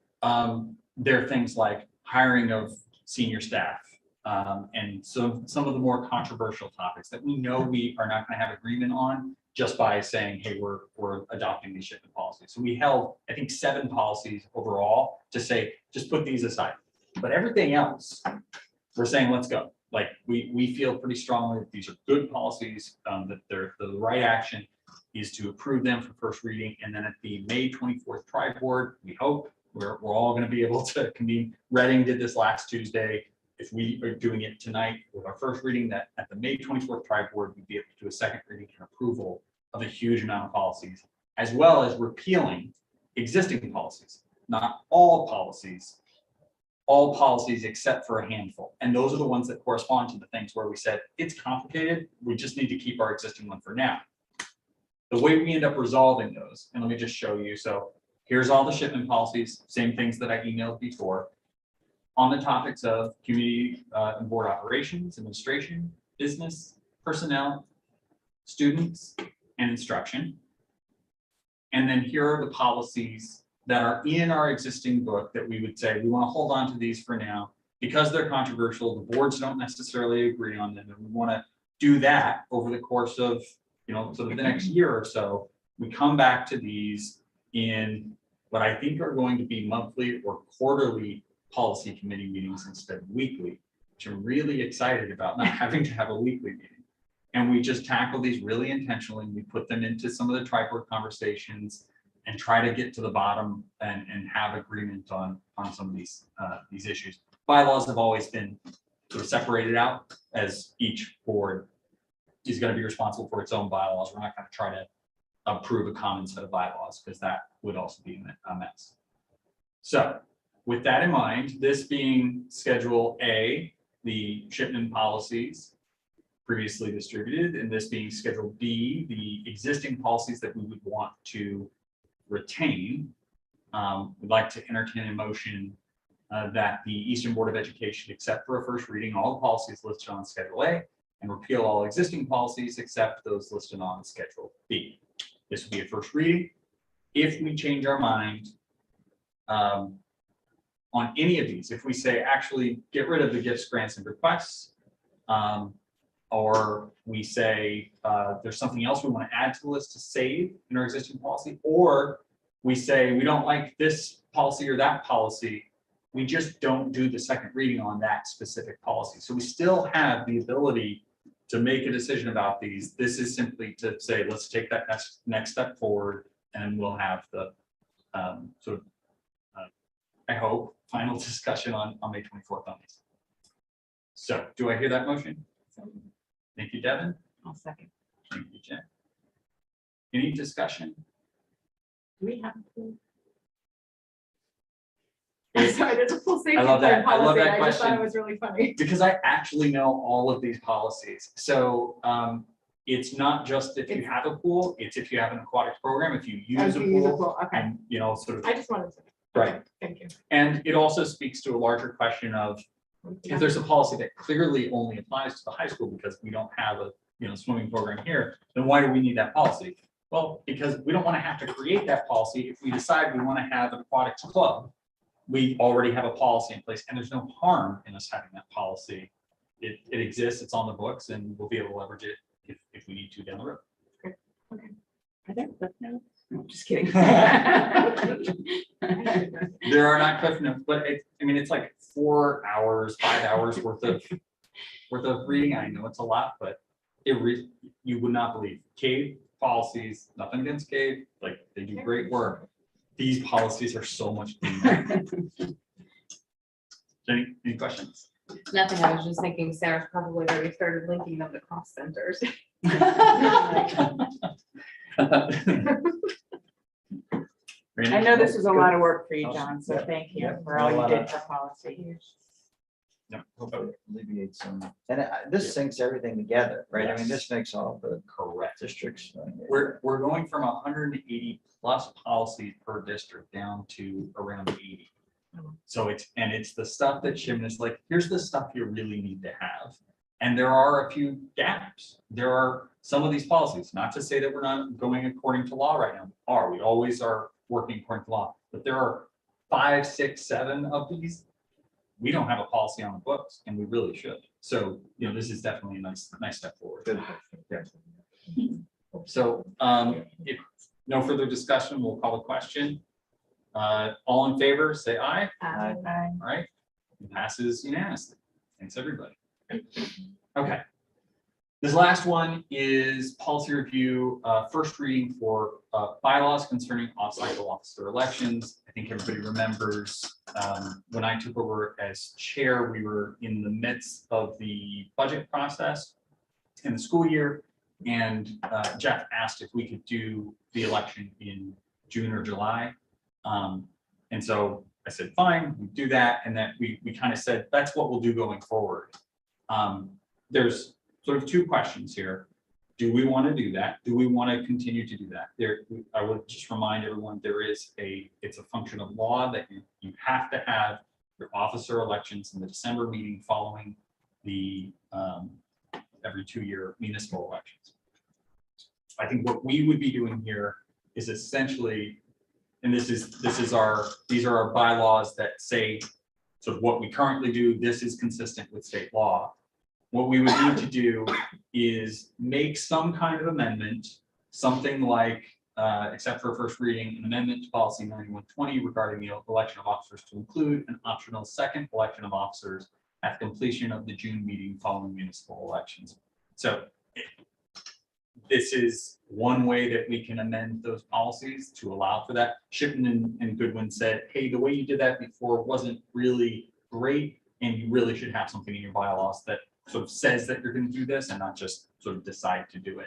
there are things like hiring of senior staff, and so some of the more controversial topics that we know we are not going to have agreement on just by saying, hey, we're adopting these shipment policies. So we held, I think, 7 policies overall to say, just put these aside. But everything else, we're saying, let's go. Like, we feel pretty strongly that these are good policies, that they're the right action is to approve them for first reading. And then at the May 24th tri-board, we hope we're all going to be able to convene. Reading did this last Tuesday. If we are doing it tonight with our first reading, that at the May 24th tri-board, we'd be able to do a second reading and approval of a huge amount of policies, as well as repealing existing policies. Not all policies except for a handful. And those are the ones that correspond to the things where we said, it's complicated, we just need to keep our existing one for now. The way we end up resolving those, and let me just show you. So here's all the shipment policies, same things that I emailed before, on the topics of community and board operations, administration, business, personnel, students, and instruction. And then here are the policies that are in our existing book that we would say, we want to hold on to these for now because they're controversial. The boards don't necessarily agree on them. And we want to do that over the course of, sort of the next year or so. We come back to these in what I think are going to be monthly or quarterly policy committee meetings instead of weekly, which I'm really excited about, not having to have a weekly meeting. And we just tackle these really intentionally. We put them into some of the tri-board conversations and try to get to the bottom and have agreement on some of these issues. Bylaws have always been sort of separated out, as each board is going to be responsible for its own bylaws. We're not going to try to approve a common set of bylaws because that would also be a mess. So with that in mind, this being Schedule A, the shipment policies previously distributed, and this being Schedule B, the existing policies that we would want to retain, we'd like to entertain a motion that the Eastern Board of Education accept for a first reading all the policies listed on Schedule A and repeal all existing policies except those listed on Schedule B. This will be a first reading. If we change our mind on any of these, if we say actually get rid of the gifts, grants, and requests, or we say there's something else we want to add to the list to save in our existing policy, or we say we don't like this policy or that policy, we just don't do the second reading on that specific policy. So we still have the ability to make a decision about these. This is simply to say, let's take that next step forward, and we'll have the I hope, final discussion on May 24th on these. So do I hear that motion? Thank you, Devin. I'll second. Thank you, Jen. Any discussion? Do we have a pool? I'm sorry, there's a full safety I love that. plan I love policy. that I just thought question. it was really funny. Because I actually know all of these policies. So it's not just if you have a pool, it's if you have an aquatic program, if you use a pool, Okay, and sort of I just wanted to. Right. Thank you. And it also speaks to a larger question of If there's a policy that clearly only applies to the high school because we don't have a, swimming program here, then why do we need that policy? Well, because we don't want to have to create that policy. If we decide we want to have an aquatics club, we already have a policy in place, and there's no harm in us having that policy. It exists, it's on the books, and we'll be able to leverage it if we need to down the road. Are there cliff notes? No, just kidding. There are not cliff notes, but it's like 4 hours, 5 hours worth of reading. I know it's a lot, but you would not believe CAVE policies, nothing against CAVE, like they do great work. These policies are so much. Any questions? Nothing, I was just thinking Sarah's probably already started linking them to cost centers. I know this is a lot of work for you, John, so thank you for all you did for policy. No. Alleviate some, and this syncs everything together, right? I mean, Yes. this makes all the Correct. districts. We're going from 180 plus policies per district down to around 80. So it's the stuff that Shipment is like, here's the stuff you really need to have. And there are a few gaps. There are some of these policies, not to say that we're not going according to law right now. We always are working according to law, but there are 5, 6, 7 of these. We don't have a policy on the books, and we really should. So, this is definitely a nice step forward. Good. So, if no further discussion, we'll call a question. All in favor, say aye. All right, it passes unanimously. Thanks, everybody. Okay. This last one is policy review, first reading for bylaws concerning off-cycle officer elections. I think everybody remembers when I took over as chair, we were in the midst of the budget process in the school year. And Jeff asked if we could do the election in June or July. And so I said, fine, we do that. And that we kind of said, that's what we'll do going forward. There's sort of two questions here. Do we want to do that? Do we want to continue to do that? I would just remind everyone, it's a function of law that you have to have your officer elections in the December meeting following the every 2-year municipal elections. I think what we would be doing here is essentially, and these are our bylaws that say sort of what we currently do. This is consistent with state law. What we would need to do is make some kind of amendment, something like, except for first reading, an amendment to policy 9120 regarding the election of officers to include an optional second election of officers at completion of the June meeting following municipal elections. So this is one way that we can amend those policies to allow for that. Shipment and Goodwin said, hey, the way you did that before wasn't really great, and you really should have something in your bylaws that sort of says that you're going to do this and not just sort of decide to do it.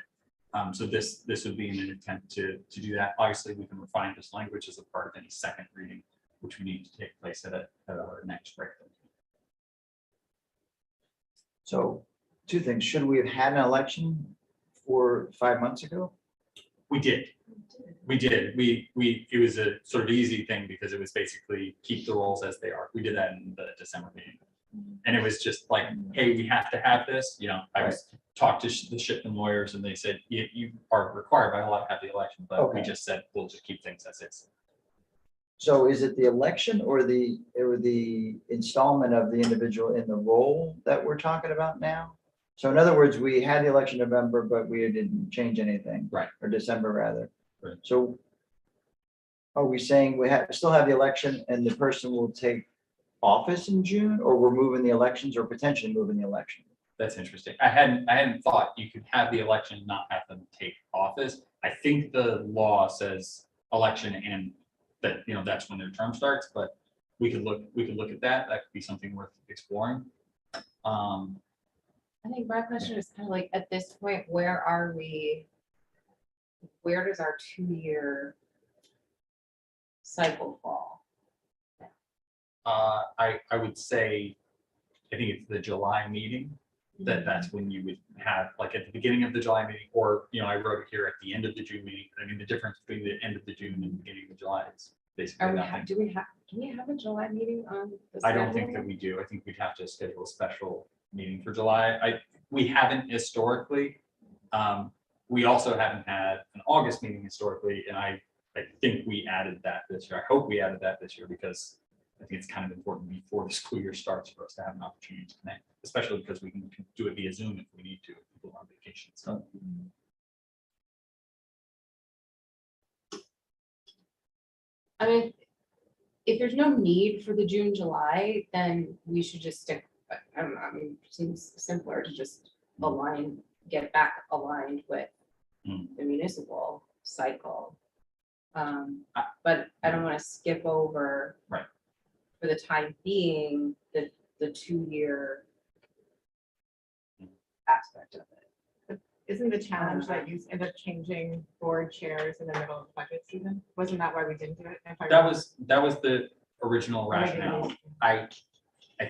So this would be an attempt to do that. Obviously, we can refine this language as a part of any second reading, which we need to take place at our next break. So 2 things. Should we have had an election 5 months ago? We did. It was a sort of easy thing because it was basically keep the rules as they are. We did that in the December meeting. And it was just like, hey, we have to have this. I was talked to the Shipment lawyers and they said, you are required by law to have the election, but we just said, we'll just keep things as is. So is it the election or the installment of the individual in the role that we're talking about now? So in other words, we had the election in November, but we didn't change anything. Right. Or December rather. Right. So are we saying we still have the election and the person will take office in June, or we're moving the elections or potentially moving the election? That's interesting. I hadn't thought you could have the election and not have them take office. I think the law says election and that, that's when their term starts, but we could look at that. That could be something worth exploring. I think my question is kind of like, at this point, where are we? Where does our 2-year cycle fall? I would say, I think it's the July meeting, that's when you would have, like at the beginning of the July meeting, or, I wrote it here at the end of the June meeting. I mean, the difference between the end of the June and the beginning of July is basically nothing. do we have a July meeting on? the I don't think schedule? that we do. I think we'd have to schedule a special meeting for July. We haven't historically. We also haven't had an August meeting historically, and I think we added that this year. I hope we added that this year because I think it's kind of important before the school year starts for us to have an opportunity to connect, especially because we can do it via Zoom if we need to, if people are on vacation. So I mean, if there's no need for the June, July, then we should just stick, I don't know, I mean, it seems simpler to just get back aligned with the municipal cycle. But I don't want to skip over. Right. For the time being, the 2-year aspect of it. Isn't the challenge that you end up changing board chairs in the middle of budget season? Wasn't that why we didn't do it? that was the original rationale. I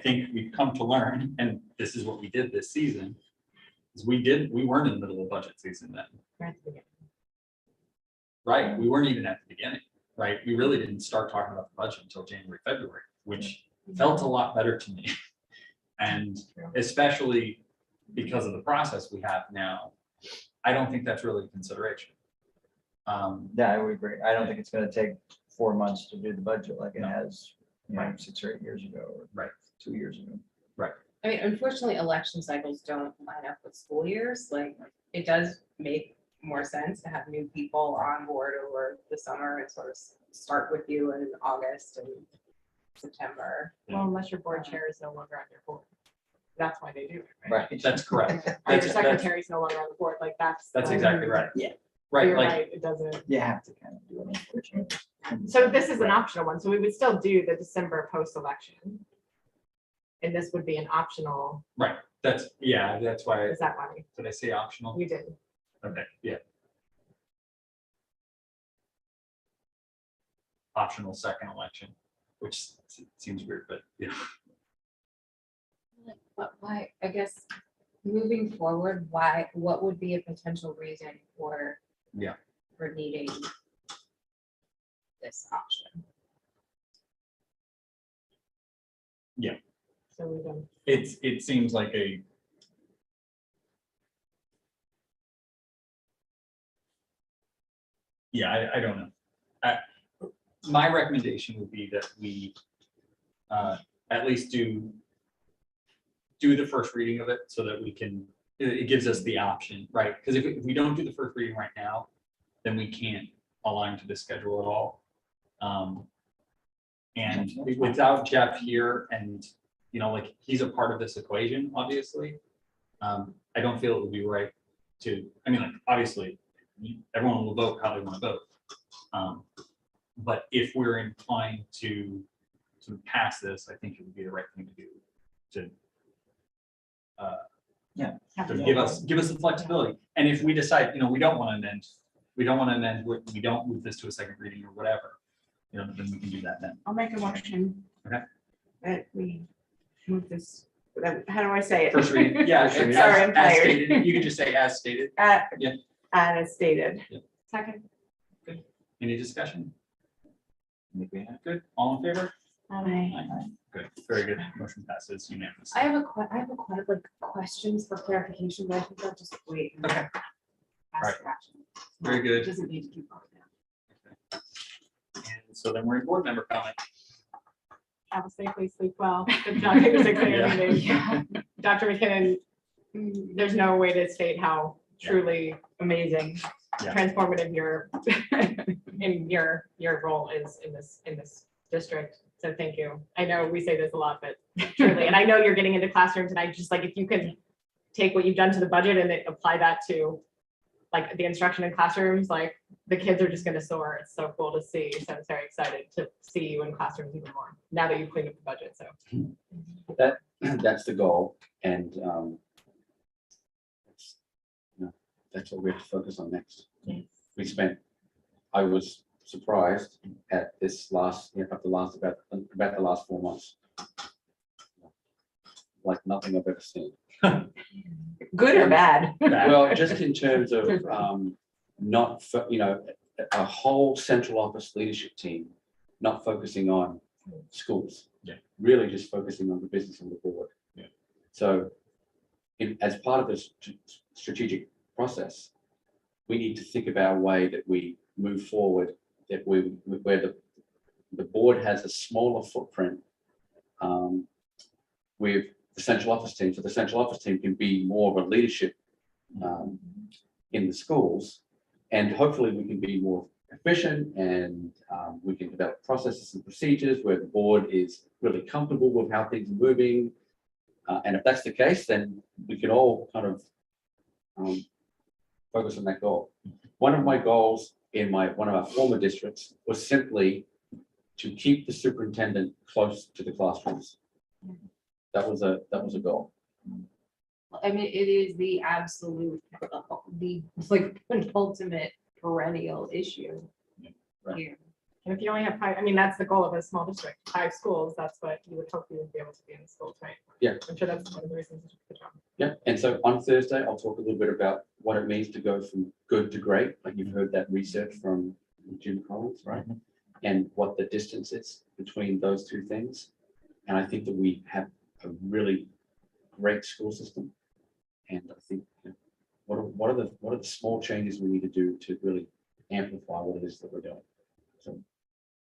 think we've come to learn, and this is what we did this season, is we weren't in the middle of budget season then. Right, we weren't even at the beginning, right? We really didn't start talking about the budget until January, February, which felt a lot better to me. And especially because of the process we have now, I don't think that's really a consideration. Yeah, I would agree. I don't think it's gonna take 4 months to do the budget like it No. has, you know, Right. 6 or 8 years ago, or Right. 2 years ago. I mean, unfortunately, election cycles don't line up with school years. Like, it does make more sense to have new people on board over the summer and sort of start with you in August and September. Well, unless your board chair is no longer on your board. That's why they do it, right? Right. That's correct. Or your That's secretary is no longer on the board, like that's. exactly right. Yeah. Right, You're like, right, it doesn't. You have to kind of do it, unfortunately. So this is an optional one, so we would still do the December post-election. And this would be an optional, that's why, is that why did I say optional? we did? Okay, yeah. Optional second election, which seems weird, but yeah. But why, I guess, moving forward, what would be a potential reason for? Yeah. For needing this option? So we don't. It seems like I don't know. My recommendation would be that we at least do the first reading of it so that we can, it gives us the option, right? Because if we don't do the first reading right now, then we can't align to the schedule at all. And without Jeff here and, you know, like, he's a part of this equation, obviously. I don't feel it would be right to, I mean, like, obviously, everyone will vote how they want to vote. But if we're inclined to pass this, I think it would be the right thing to do to give us the flexibility. And if we decide, you know, we don't want to amend, we don't move this to a second reading or whatever, you know, then we can do that then. I'll make a motion. Okay. That we move this, how do I say it? First reading, yeah. Sorry, I'm as tired. stated. You can just say as stated. Yeah. As stated. Second. Any discussion? I think we have. Good. All in favor? Aye. Good. Very good. Motion passes unanimously. I have like questions for clarification, but I think I'll just wait. and Okay. ask Right. questions. Very good. It doesn't need to keep going now. And so then we're in board member comment. Have a safely, sleep well. Good job. It was a clear Yeah. meeting. Dr. McKinnon, there's no way to state how truly amazing, Yeah. transformative your role is in this district. So thank you. I know we say this a lot, but truly, and I know you're getting into classrooms, and I just like, if you can take what you've done to the budget and then apply that to like the instruction in classrooms, like the kids are just gonna soar. It's so cool to see. So I'm very excited to see you in classrooms even more now that you've cleaned up the budget. So That's the goal, and that's what we have to focus on next. I was surprised at this last, about the last 4 months. Like nothing I've ever seen. Good or bad? Well, just in terms of not, a whole central office leadership team not focusing on schools. Yeah. Really just focusing on the business of the board. Yeah. So as part of this strategic process, we need to think about a way that we move forward, that where the board has a smaller footprint with the central office team. So the central office team can be more of a leadership in the schools, and hopefully we can be more efficient, and we can develop processes and procedures where the board is really comfortable with how things are moving. And if that's the case, then we can all kind of focus on that goal. One of my goals in one of our former districts was simply to keep the superintendent close to the classrooms. That was a goal. I mean, it is the absolute, the like ultimate perennial issue Right. here. And if you only have 5, I mean, that's the goal of a small district, 5 schools, that's what you would hope you would be able to be in the schools, right? Yeah. I'm sure that's one of the reasons. You did a good job. Yeah, and so on Thursday, I'll talk a little bit about what it means to go from good to great, like you've heard that research from Jim Collins, right? And what the distance is between those two things. And I think that we have a really great school system. And I think, what are the small changes we need to do to really amplify what it is that we're doing? So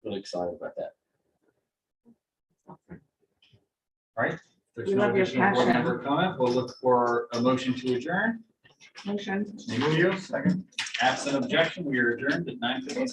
really excited about that. All right. There's We no love your additional board passion. member comment. We'll look for a motion to adjourn. Motion. Thank you. Second. Absent objection, we are adjourned at 9:57.